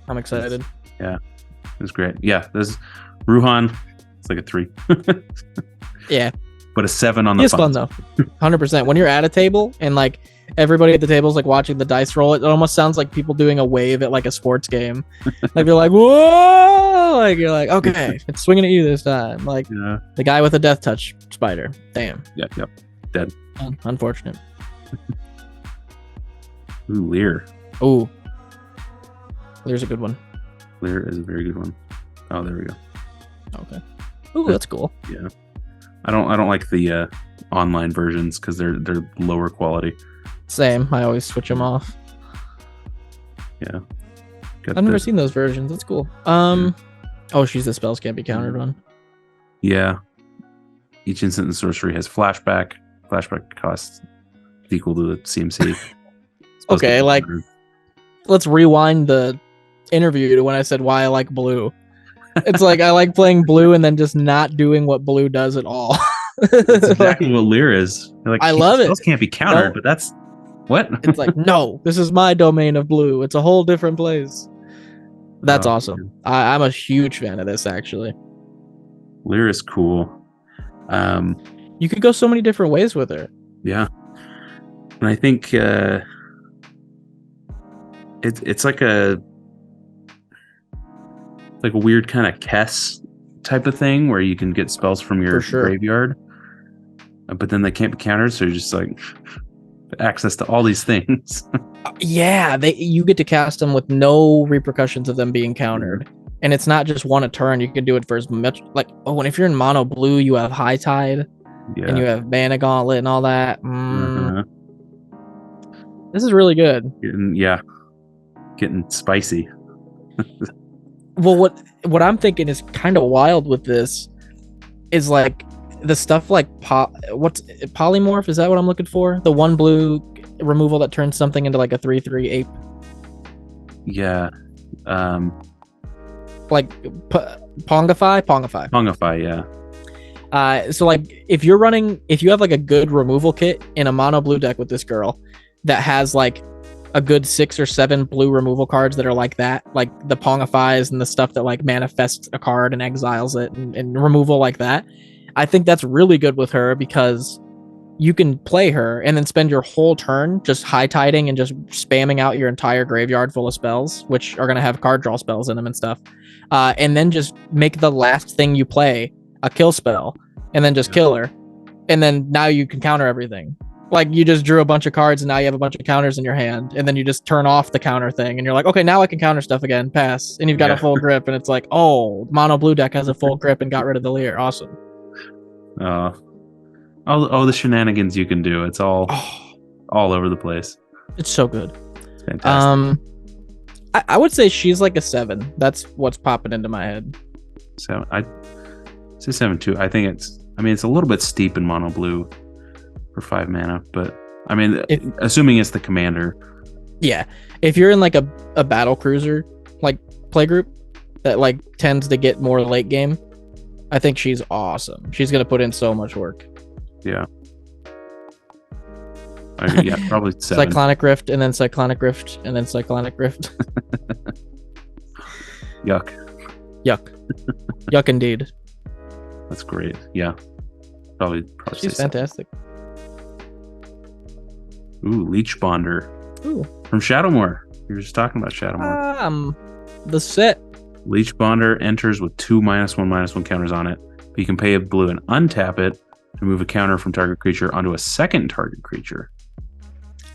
I'm excited. Yeah, it's great. Yeah, there's Ruhan. It's like a 3. Yeah, but a 7 on the. It's fun though. 100%. When you're at a table and like everybody at the table is like watching the dice roll, it almost sounds like people doing a wave at like a sports game. Like they're like, whoa! Like you're like, okay, it's swinging at you this time. Like the guy with a death touch spider. Damn. Yep. Dead. Unfortunate. Ooh, Lear. Ooh. Lear's a good one. Lear is a very good one. Oh, there we go. Okay. Ooh, that's cool. Yeah. I don't like the online versions because they're lower quality. Same. I always switch them off. Yeah. I've never seen those versions. That's cool. Oh, she's the spells can't be countered one. Yeah. Each instant and sorcery has flashback. Flashback costs equal to the CMC. Okay, like let's rewind the interview to when I said why I like blue. It's like I like playing blue and then just not doing what blue does at all. That's exactly what Lear is. Like, I love it. Those can't be countered, but that's what? It's like, no, this is my domain of blue. It's a whole different place. That's awesome. I'm a huge fan of this, actually. Lear is cool. You could go so many different ways with her. Yeah. And I think it's like a weird kind of Kess type of thing where you can get spells from your graveyard, but then they can't be countered, so you're just like access to all these things. Yeah, you get to cast them with no repercussions of them being countered, and it's not just one a turn. You can do it for as much and if you're in mono blue, you have High Tide, and you have Mana Gauntlet and all that. This is really good. Getting spicy. Well, what I'm thinking is kind of wild with this is like the stuff like what's polymorph? Is that what I'm looking for? The 1 blue removal that turns something into like a 3/3 ape. Yeah. Like Pongify. Pongify, yeah. So like if you have like a good removal kit in a mono blue deck with this girl that has like a good 6 or 7 blue removal cards that are like that, like the Pongifies and the stuff that like manifests a card and exiles it and removal like that. I think that's really good with her because you can play her and then spend your whole turn just high-tiding and just spamming out your entire graveyard full of spells, which are going to have card draw spells in them and stuff. And then just make the last thing you play a kill spell and then just kill her. And then now you can counter everything. Like you just drew a bunch of cards and now you have a bunch of counters in your hand, and then you just turn off the counter thing and you're like, okay, now I can counter stuff again, pass, and you've got a full grip, and it's like, oh, mono blue deck has a full grip and got rid of the Lear. Awesome. The shenanigans you can do. It's all over the place. It's so good. It's fantastic. I would say she's like a 7. That's what's popping into my head. So I say 7 too. I think it's a little bit steep in mono blue for 5 mana, but I mean, assuming it's the commander. Yeah, if you're in like a battle cruiser like play group that like tends to get more late game, I think she's awesome. She's gonna put in so much work. Yeah. Probably 7. Cyclonic Rift and then Cyclonic Rift and then Cyclonic Rift. Yuck indeed. That's great. Yeah, probably she's fantastic. Ooh, Leech Bonder. Ooh. From Shadowmoor. You were just talking about Shadowmoor. The set. Leech Bonder enters with 2 -1/-1 counters on it. But you can pay a blue and untap it to move a counter from target creature onto a second target creature.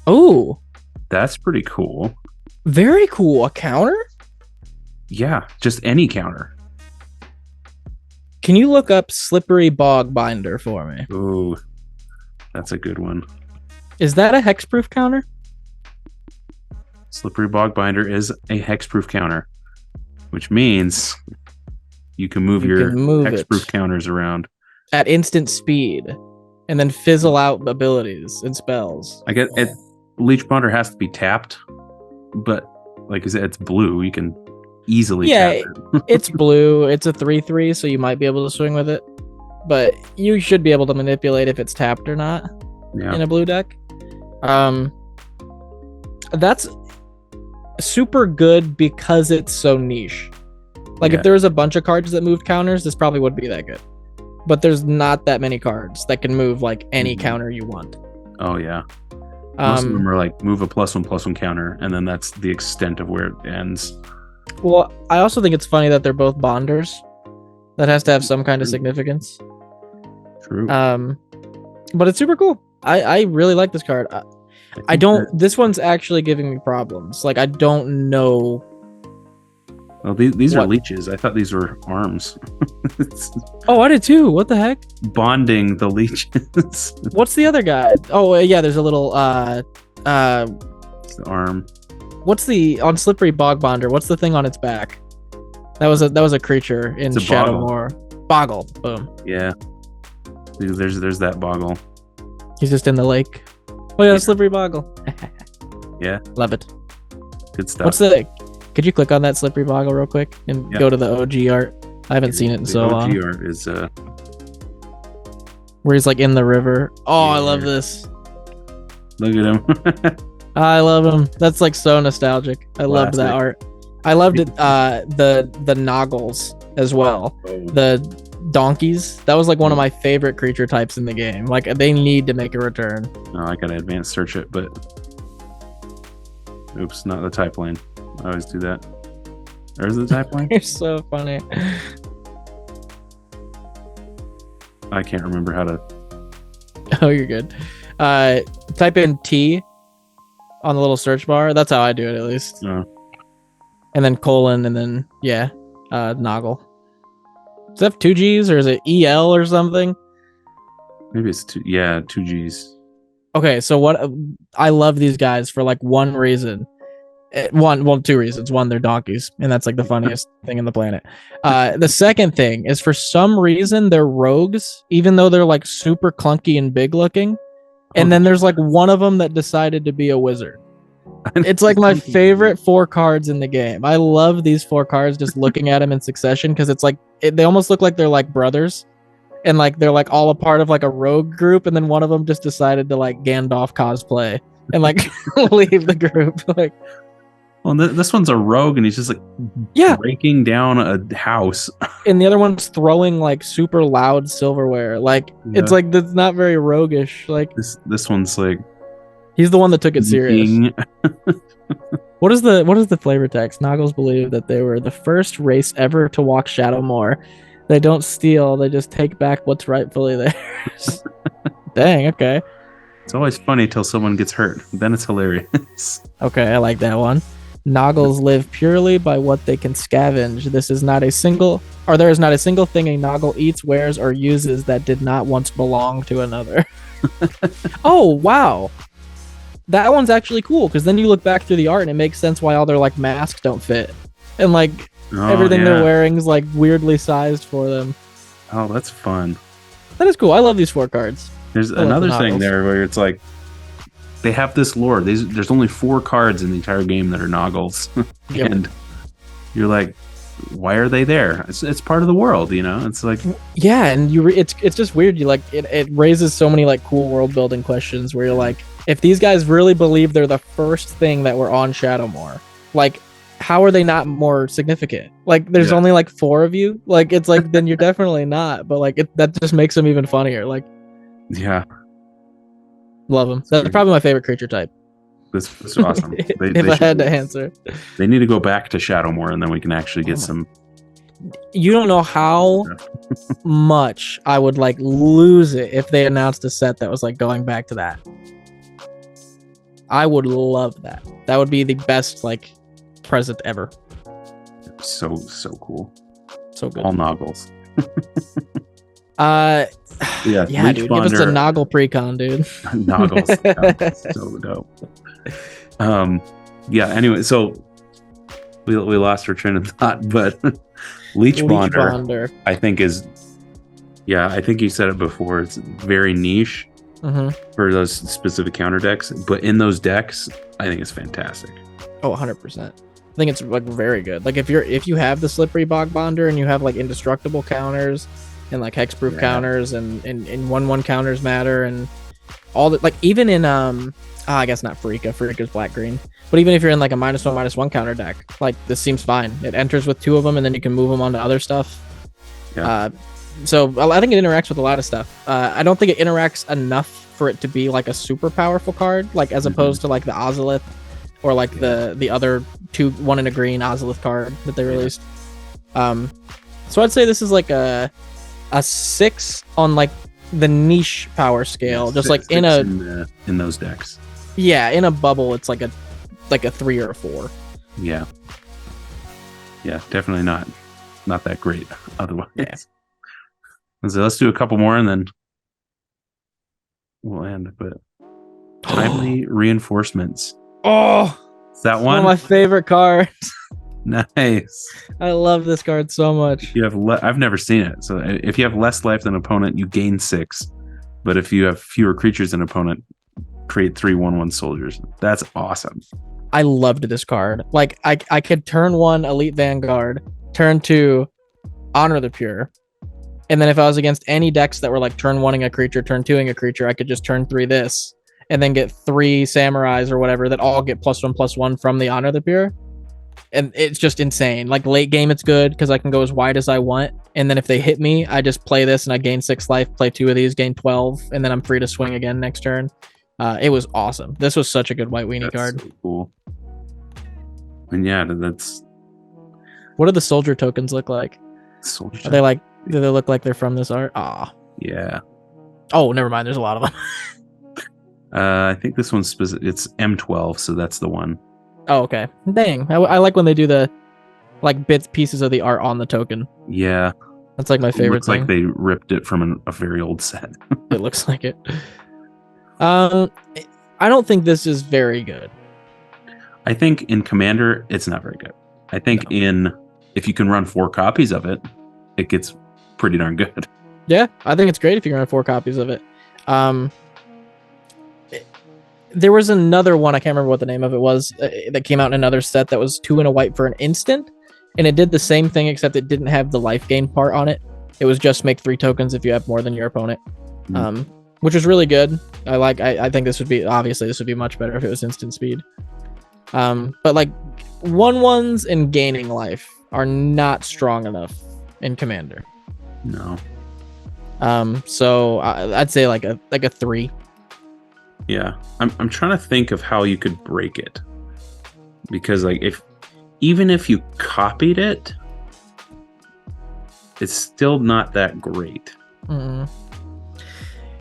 Oh. That's pretty cool. Very cool. A counter? Yeah, just any counter. Can you look up Slippery Bog Binder for me? Ooh, that's a good one. Is that a hexproof counter? Slippery Bog Binder is a hexproof counter, which means you can move your hexproof counters around. at instant speed, and then fizzle out abilities and spells. I get it. Leech Bonder has to be tapped, but like I said, it's blue. You can easily tap it. It's blue. It's a 3/3, so you might be able to swing with it, but you should be able to manipulate if it's tapped or not in a blue deck. That's super good because it's so niche. Like if there was a bunch of cards that moved counters, this probably would be that good. But there's not that many cards that can move like any counter you want. Oh yeah. Most of them are like move a +1/+1 counter, and then that's the extent of where it ends. Well, I also think it's funny that they're both bonders. That has to have some kind of significance. True. But it's super cool. I really like this card. I don't. This one's actually giving me problems. Like I don't know. Well, these are leeches. I thought these were arms. Oh, I did too. What the heck? Bonding the leeches. What's the other guy? Oh, yeah. There's a little it's the arm. What's the on Slippery Bog Bonder? What's the thing on its back? That was a creature in Shadowmoor. Boggle. Boom. Yeah. There's that Boggle. He's just in the lake. Oh yeah, Slippery Boggle. Yeah. Love it. Good stuff. Could you click on that Slippery Boggle real quick and go to the OG art? I haven't seen it in so long. The OG art is where he's like in the river. Oh, I love this. Look at him. I love him. That's like so nostalgic. I loved that art. I loved it. The Noggles as well. Oh. The donkeys. That was like one of my favorite creature types in the game. Like they need to make a return. Oh, I gotta advanced search it, but oops, not the type lane. I always do that. There's the type lane. You're so funny. I can't remember how to. Oh, you're good. Type in T on the little search bar. That's how I do it, at least. And then colon, and then Noggle. Does that have 2 G's or is it EL or something? Maybe it's 2 G's. Okay, so what? I love these guys for like one reason. 2 reasons. One, they're donkeys, and that's like the funniest thing in the planet. The second thing is for some reason they're rogues, even though they're like super clunky and big looking. And then there's like one of them that decided to be a wizard. It's like my favorite 4 cards in the game. I love these 4 cards just looking at them in succession because it's like they almost look like they're like brothers, and like they're like all a part of like a rogue group, and then one of them just decided to like Gandalf cosplay and like leave the group. Like, well, this one's a rogue, and he's just like breaking down a house, and the other one's throwing like super loud silverware. Like it's like that's not very roguish. Like this one's like he's the one that took it serious. What is the flavor text? Noggles believe that they were the first race ever to walk Shadowmoor. They don't steal; they just take back what's rightfully theirs. Dang. Okay. It's always funny till someone gets hurt. Then it's hilarious. Okay, I like that one. Noggles live purely by what they can scavenge. There is not a single thing a Noggle eats, wears, or uses that did not once belong to another. Oh, wow. That one's actually cool, because then you look back through the art and it makes sense why all their like masks don't fit. And like everything they're wearing is like weirdly sized for them. Oh, that's fun. That is cool. I love these 4 cards. There's another thing there where it's like they have this lore. There's only 4 cards in the entire game that are Noggles. Yep. And you're like, why are they there? It's part of the world, you know? It's like and it's just weird. You like it raises so many like cool world building questions where you're like, if these guys really believe they're the first thing that were on Shadowmoor, like how are they not more significant? Like there's only like 4 of you. Like it's like then you're definitely not. But like that just makes them even funnier. Like love them. That's probably my favorite creature type. This is awesome. If I had to answer, they need to go back to Shadowmoor, and then we can actually get some. You don't know how much I would like lose it if they announced a set that was like going back to that. I would love that. That would be the best like present ever. So cool. So good. All Noggles. Dude, give us a Noggle precon, dude. Noggles. So dope. Anyway, so we lost our train of thought, but Leech Bonder, I think is Yeah, I think you said it before. It's very niche for those specific counter decks, but in those decks, I think it's fantastic. Oh, 100%. I think it's like very good. Like if you have the slippery bog bonder and you have like indestructible counters and like hexproof counters and 1/1 counters matter and all that, like even in I guess not Freaka's black green, but even if you're in like a -1/-1 counter deck, like this seems fine. It enters with 2 of them and then you can move them onto other stuff. So I think it interacts with a lot of stuff. I don't think it interacts enough for it to be like a super powerful card, like as opposed to like the Ozolith or like the other 1 in a green Ozolith card that they released. So I'd say this is like a 6 on like the niche power scale, just like in those decks. Yeah, in a bubble, it's like a 3 or a 4. Yeah, definitely not that great. Otherwise, so let's do a couple more and then we'll end. But timely reinforcements. Oh, is that one of my favorite cards. Nice. I love this card so much. You have I've never seen it. So if you have less life than opponent, you gain 6. But if you have fewer creatures than opponent, create 3 1/1 soldiers. That's awesome. I loved this card. Like I could turn 1 Elite Vanguard, turn 2 Honor the Pure, and then if I was against any decks that were like turn 1ing a creature, turn 2ing a creature, I could just turn 3 this, and then get 3 Samurais or whatever that all get +1/+1 from the Honor the Pure. And it's just insane. Like late game, it's good because I can go as wide as I want. And then if they hit me, I just play this and I gain 6 life, play 2 of these, gain 12, and then I'm free to swing again next turn. It was awesome. This was such a good white weenie card. So cool. And yeah, that's. What do the soldier tokens look like? Soldier. Are they like? Do they look like they're from this art? Ah. Yeah. Oh, never mind. There's a lot of them. I think this one's it's M12, so that's the one. Oh, okay. Dang. I like when they do the like pieces of the art on the token. Yeah. That's like my favorite looks thing. Like they ripped it from a very old set. It looks like it. I don't think this is very good. I think in Commander, it's not very good. I think if you can run 4 copies of it, it gets pretty darn good. Yeah, I think it's great if you can run 4 copies of it. There was another one, I can't remember what the name of it was, that came out in another set that was 2 and a white for an instant, and it did the same thing except it didn't have the life gain part on it. It was just make 3 tokens if you have more than your opponent, which was really good. I think this would be much better if it was instant speed. But like 1/1s and gaining life are not strong enough in Commander. No. So I'd say like a 3. Yeah, I'm trying to think of how you could break it, because like even if you copied it, it's still not that great.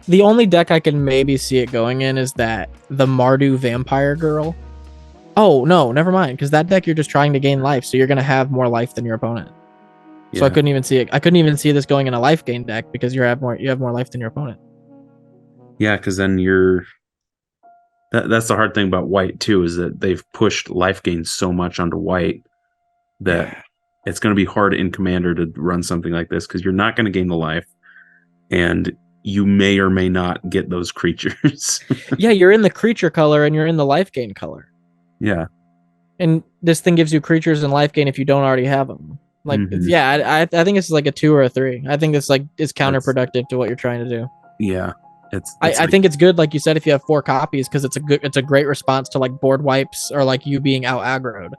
The only deck I can maybe see it going in is the Mardu Vampire Girl. Oh no, never mind, because that deck you're just trying to gain life, so you're gonna have more life than your opponent. So I couldn't even see it. I couldn't even see this going in a life gain deck because you have more life than your opponent. Yeah, because then that's the hard thing about white too, is that they've pushed life gain so much onto white that it's going to be hard in Commander to run something like this, because you're not going to gain the life and you may or may not get those creatures. Yeah, you're in the creature color and you're in the life gain color. Yeah. And this thing gives you creatures and life gain if you don't already have them. Like, I think it's like a 2 or a 3. I think it's like it's counterproductive to what you're trying to do. Yeah. I think it's good, like you said, if you have 4 copies, because it's a great response to like board wipes or like you being out aggroed,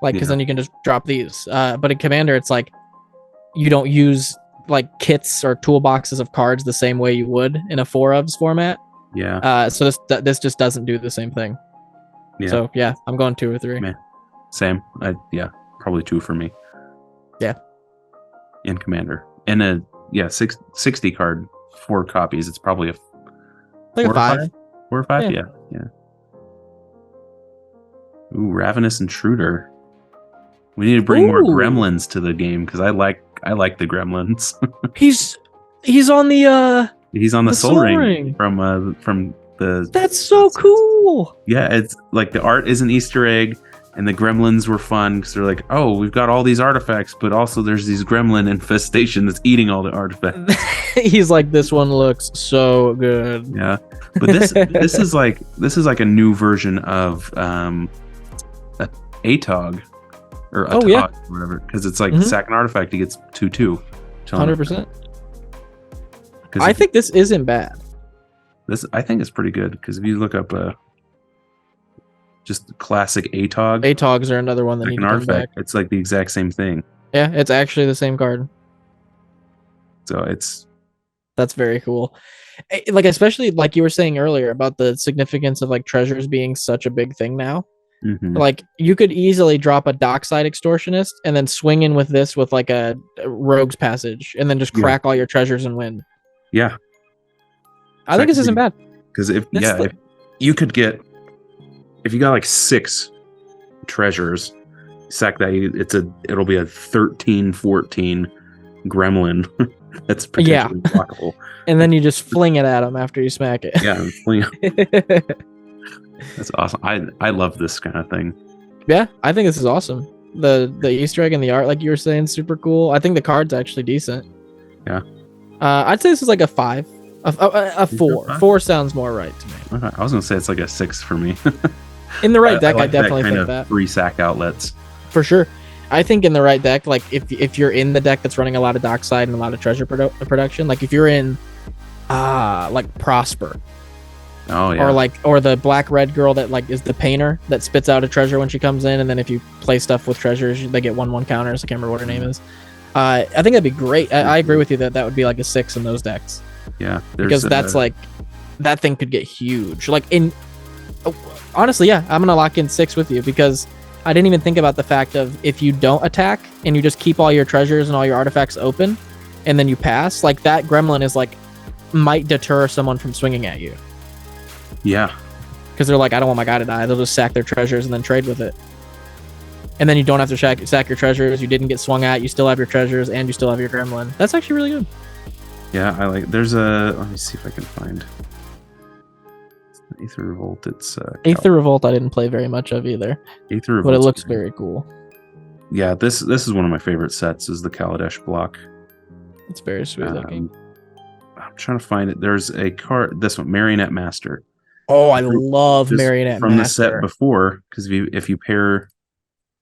like because then you can just drop these. But in Commander, it's like you don't use like kits or toolboxes of cards the same way you would in a 4-ofs format. Yeah. So this just doesn't do the same thing. Yeah. So yeah, I'm going 2 or 3. Man. Same. Probably 2 for me. Yeah. In Commander, in a 60 card, 4 copies. It's probably like a 5. 4 or 5. Yeah. Ooh, ravenous intruder. We need to bring more gremlins to the game, because I like the gremlins. He's on the Soul Ring from the. That's so cool. Yeah, it's like the art is an Easter egg, And the gremlins were fun because they're like, oh, we've got all these artifacts, but also there's these gremlin infestation that's eating all the artifacts. He's like, this one looks so good. Yeah, but this is like a new version of a ATOG or a TOG, or whatever, because it's like sack an artifact, he gets 2/2. 100%. I think this isn't bad. I think it's pretty good because if you look up just classic ATOG. ATOGs are another one that needs to come back. It's like the exact same thing. Yeah, it's actually the same card. So that's very cool. Like, especially like you were saying earlier about the significance of like treasures being such a big thing now. Mm-hmm. Like, you could easily drop a dockside extortionist and then swing in with this with like a rogue's passage and then just crack all your treasures and win. Yeah. I think this isn't bad. Because if you could get, if you got like 6 treasures, sack that, it'll be a 13-14 gremlin that's potentially blockable. And then you just fling it at them after you smack it. Yeah, fling it. That's awesome. I love this kind of thing. Yeah, I think this is awesome. The Easter egg and the art, like you were saying, super cool. I think the card's actually decent. Yeah. I'd say this is like a 5. A 4. 4 sounds more right to me. Okay. I was gonna say it's like a 6 for me. In the right deck, I like definitely that think that. Free sack outlets. For sure. I think in the right deck, like if you're in the deck that's running a lot of dockside and a lot of treasure production, like if you're in like Prosper. Oh yeah. Or the black red girl that like is the painter that spits out a treasure when she comes in, and then if you play stuff with treasures, they get 1/1 counters. I can't remember what her name is. I think that'd be great. I agree with you that would be like a 6 in those decks. Yeah. Because that's like, that thing could get huge. Like honestly, yeah, I'm gonna lock in 6 with you because I didn't even think about the fact of if you don't attack and you just keep all your treasures and all your artifacts open, and then you pass, like that gremlin is like might deter someone from swinging at you. Yeah. Because they're like, I don't want my guy to die. They'll just sack their treasures and then trade with it. And then you don't have to sack your treasures. You didn't get swung at. You still have your treasures and you still have your gremlin. That's actually really good. Yeah, I like. There's let me see if I can find. Aether Revolt. It's Aether Revolt. I didn't play very much of either. Aether Revolt, but it looks very cool. Yeah, this is one of my favorite sets. Is the Kaladesh block. It's very sweet looking. I'm trying to find it. There's a card. This one, Marionette Master. Oh, I love Marionette from Master. the set before, because if you pair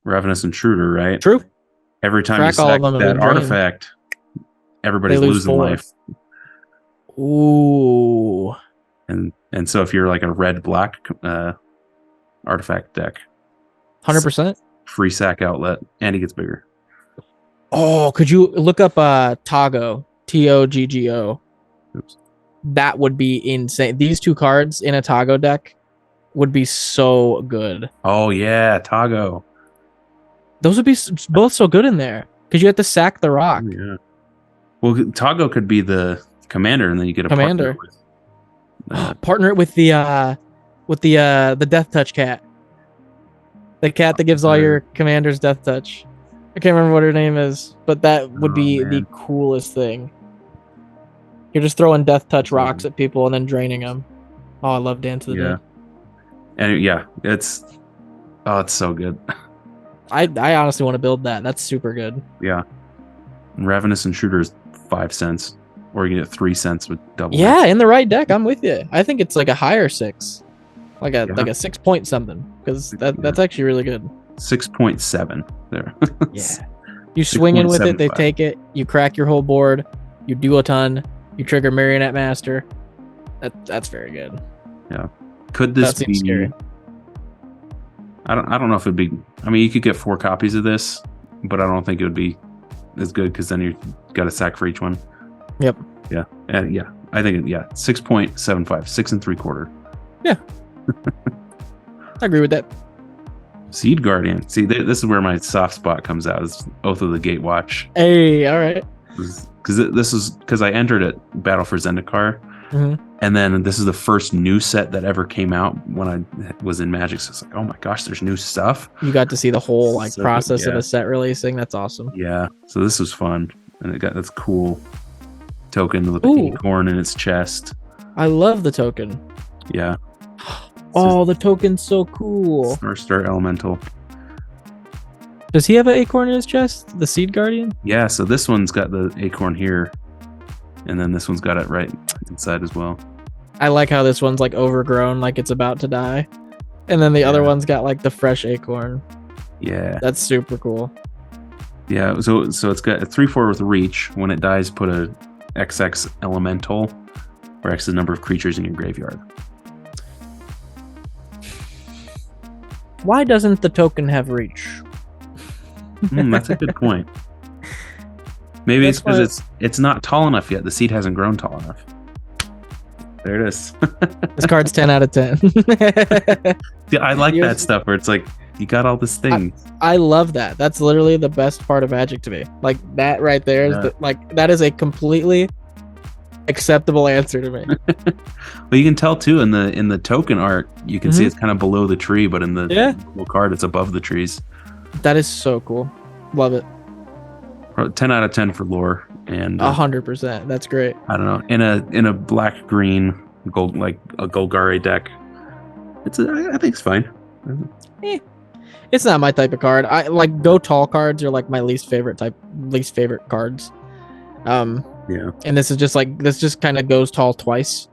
Ravenous Intruder, right? True. Every time you sack that artifact, everybody's losing 4. life. Ooh. And so if you're like a red-black artifact deck, 100% free sack outlet, and he gets bigger. Oh, could you look up Toggo? Toggo. Oops. That would be insane. These 2 cards in a Toggo deck would be so good. Oh yeah, Toggo. Those would be both so good in there because you have to sack the rock. Oh, yeah. Well, Toggo could be the commander, and then you get a commander. Partner it with the Death Touch cat. The cat that gives all your commanders Death Touch. I can't remember what her name is, but that would be the coolest thing. You're just throwing Death Touch rocks at people and then draining them. Oh, I love Dance of the Dead. And it's so good. I honestly want to build that. That's super good. Yeah. And Ravenous Intruder is 5 cents, or you can get 3 cents with double. Yeah, in the right deck, I'm with you. I think it's like a higher 6, like a 6 point something, because that's actually really good. 6.7 there. Yeah. You swing in with it, they take it. You crack your whole board. You do a ton. You trigger Marionette Master. That's very good. Yeah. Could this be scary? I don't know if it'd be. I mean, you could get 4 copies of this, but I don't think it would be as good because then you got a sack for each one. Yep. Yeah. Yeah. I think 6.75, 6 3/4. Yeah. I agree with that. Seed Guardian. See, this is where my soft spot comes out. Is Oath of the Gatewatch. Hey, all right. Because I entered at Battle for Zendikar, and then this is the first new set that ever came out when I was in Magic. So it's like, oh my gosh, there's new stuff. You got to see the whole process of a set releasing. That's awesome. Yeah. So this was fun, and it got this cool token with the acorn in its chest. I love the token. Yeah. Oh, the token's so cool. Star Elemental. Does he have an acorn in his chest? The Seed Guardian? Yeah, so this one's got the acorn here, and then this one's got it right inside as well. I like how this one's like overgrown, like it's about to die. And then the other one's got like the fresh acorn. Yeah. That's super cool. Yeah, so it's got a 3/4 with reach. When it dies, put a XX elemental, where X is the number of creatures in your graveyard. Why doesn't the token have reach? That's a good point. Maybe it's because it's not tall enough yet. The seed hasn't grown tall enough. There it is. This card's 10 out of 10. Yeah, I like that stuff where it's like you got all this thing. I love that. That's literally the best part of Magic to me. Like that right there is that is a completely acceptable answer to me. Well, you can tell too in the token art, you can see it's kind of below the tree, but in the little card, it's above the trees. That is so cool. Love it. 10 out of 10 for lore, and 100%. That's great. I don't know, in a black green gold, like a Golgari deck. I think it's fine. It's not my type of card. I like go tall cards are like my least favorite cards. Yeah. And this just kind of goes tall twice.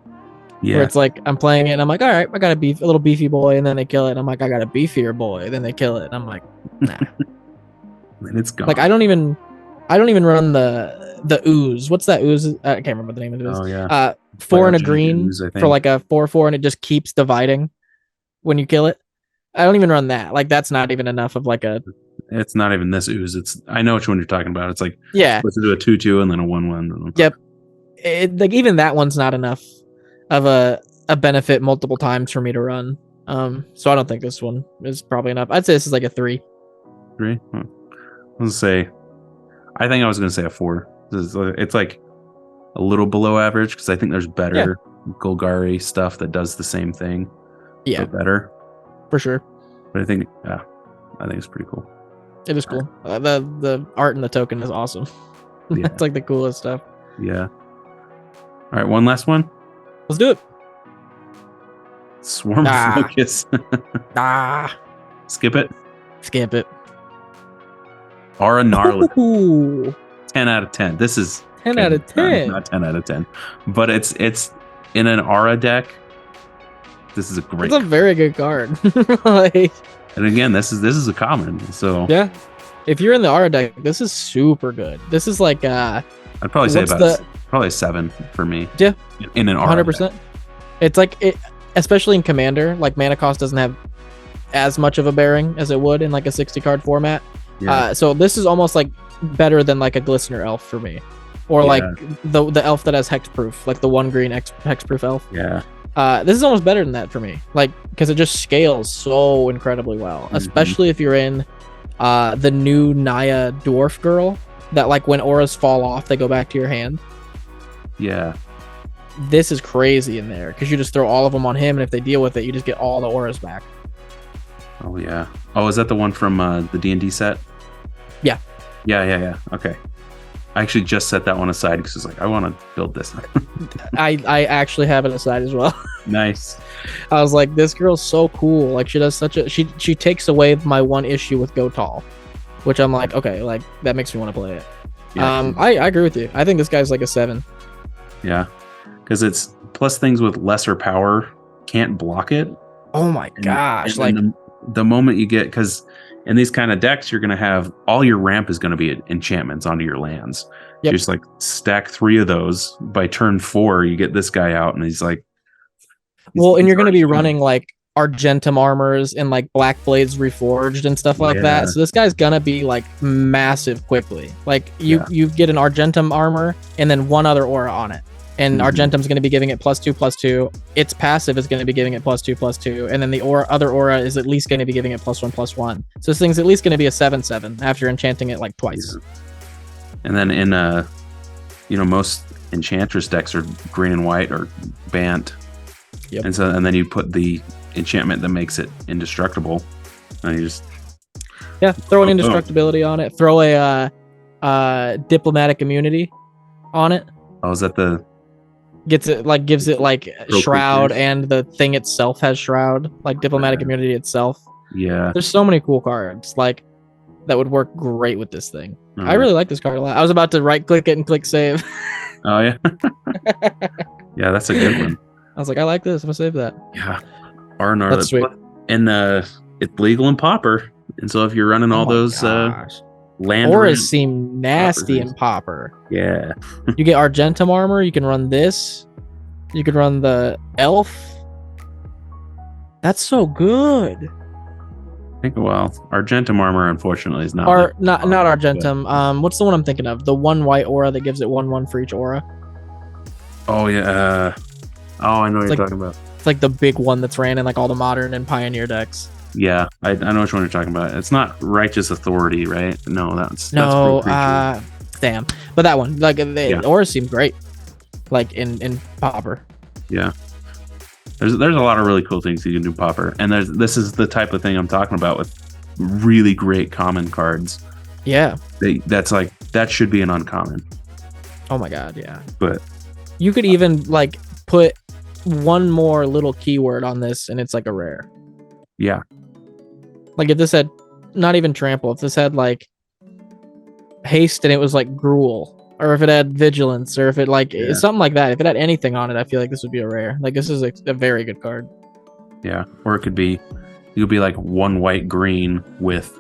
Yeah. Where it's like I'm playing it and I'm like, all right, I got a little beefy boy, and then they kill it. And I'm like, I got a beefier boy, then they kill it. And I'm like, nah. And it's gone. Like I don't even run the ooze. What's that ooze? I can't remember the name of it. Oh yeah. 4 and a green for like a 4/4, and it just keeps dividing when you kill it. I don't even run that. Like that's not even enough of like a. It's not even this ooze. I know which one you're talking about. It's like supposed to do a 2/2 and then a 1/1. Yep. Like even that one's not enough of a benefit multiple times for me to run. So I don't think this one is probably enough. I'd say this is like a 3. 3? Huh. I think I was gonna say a 4. It's like a little below average because I think there's better Golgari stuff that does the same thing. Yeah, better for sure. But I think it's pretty cool. It is cool. The art in the token is awesome. Yeah. It's like the coolest stuff. Yeah. All right, one last one. Let's do it. Swarm Focus. Skip it. Skip it. Aura Gnarly. Ooh. 10 out of 10. This is 10 out of 10. Not 10 out of 10. But it's in an Aura deck. This is a great. It's a very good card. Like, and again, this is a common. So yeah, if you're in the Aura deck, this is super good. This is like I'd probably say probably a 7 for me. Yeah, in an Aura 100%. deck. It's like it, especially in Commander. Like mana cost doesn't have as much of a bearing as it would in like a 60 card format. Yeah. So this is almost like better than like a Glistener elf for me, or like the elf that has hexproof, like the 1 green hexproof elf. Yeah. This is almost better than that for me, like because it just scales so incredibly well, especially if you're in the new Naya dwarf girl that like when auras fall off they go back to your hand. Yeah. This is crazy in there because you just throw all of them on him, and if they deal with it, you just get all the auras back. Oh yeah. Oh, is that the one from the D&D set? Yeah. Yeah. Okay. I actually just set that one aside because it's like I want to build this. I actually have it aside as well. Nice. I was like, this girl's so cool. Like she does such a she takes away my one issue with Go Tall, which I'm like, okay, like that makes me want to play it. Yeah. I agree with you. I think this guy's like a 7. Yeah, because it's plus things with lesser power can't block it. Oh my gosh! And like the moment you get, because in these kind of decks, you're going to have all your ramp is going to be enchantments onto your lands. Yep. You just like stack 3 of those. By turn 4, you get this guy out, and he's like, and you're going to be running like Argentum armors and like Black Blades Reforged and stuff like that. So this guy's gonna be like massive quickly. Like you get an Argentum armor and then 1 other aura on it. And Argentum's going to be giving it +2/+2. Its passive is going to be giving it +2/+2, and then the other aura is at least going to be giving it +1/+1. So this thing's at least going to be a 7/7 after enchanting it like twice. Yeah. And then in most Enchantress decks are green and white or Bant. Yep. And then you put the enchantment that makes it indestructible, and you just throw an indestructibility on it. Throw a diplomatic immunity on it. Oh, is that the? Gives it like shroud, and the thing itself has shroud, like diplomatic immunity itself. Yeah. There's so many cool cards. Like that would work great with this thing. All I right. really like this card a lot. I was about to right click it and click save. Oh yeah. Yeah, that's a good one. I was like, I like this. I'm gonna save that. Yeah. R&R. That's sweet. And it's legal in Pauper. And so if you're running all those land auras seem nasty in Pauper. Yeah. You get Argentum armor, you can run this. You could run the elf. That's so good. I think Argentum armor unfortunately is not not Argentum. What's the one I'm thinking of? The one white aura that gives it 1/1 for each aura. Oh yeah. I know what you're talking about. It's like the big one that's ran in like all the modern and pioneer decks. Yeah, I know which one you're talking about. It's not Righteous Authority, right? No, that's damn. But that one, like the auras seem great, like in Pauper. Yeah, there's a lot of really cool things you can do in Pauper, and this is the type of thing I'm talking about with really great common cards. Yeah, that should be an uncommon. Oh my god, yeah. But you could even like put one more little keyword on this, and it's like a rare. Yeah. Like if this had not even trample, if this had like haste and it was like gruel, or if it had vigilance, or if it something like that, if it had anything on it, I feel like this would be a rare. Like this is a very good card. Yeah, or it could be like 1 white green with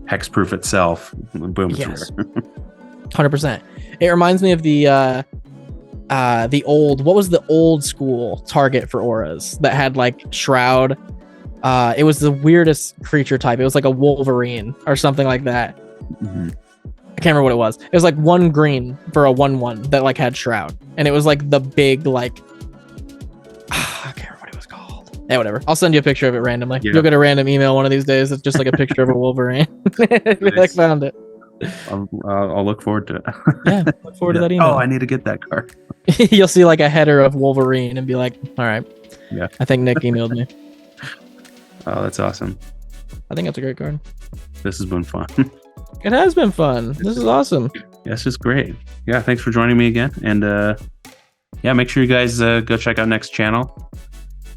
hexproof itself. Boom. Yes. 100%. It reminds me of the old school target for auras that had like shroud. It was the weirdest creature type. It was like a Wolverine or something like that. Mm-hmm. I can't remember what it was. It was like 1 green for a 1/1 that like had shroud, and it was like the big like I can't remember what it was called. Yeah, whatever. I'll send you a picture of it randomly. Yeah. You'll get a random email one of these days. It's just like a picture of a Wolverine. I found it. I'll look forward to it. Yeah, look forward to that email. Oh, I need to get that card. You'll see like a header of Wolverine and be like, all right. Yeah. I think Nick emailed me. Oh, that's awesome. I think that's a great card. This has been fun. It has been fun. This is awesome. Yeah, this is great. Yeah, thanks for joining me again. And make sure you guys go check out Nick's channel.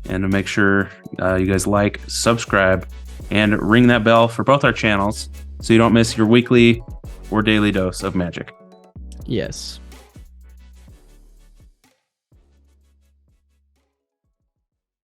And to make sure you guys like, subscribe, and ring that bell for both our channels so you don't miss your weekly or daily dose of magic. Yes.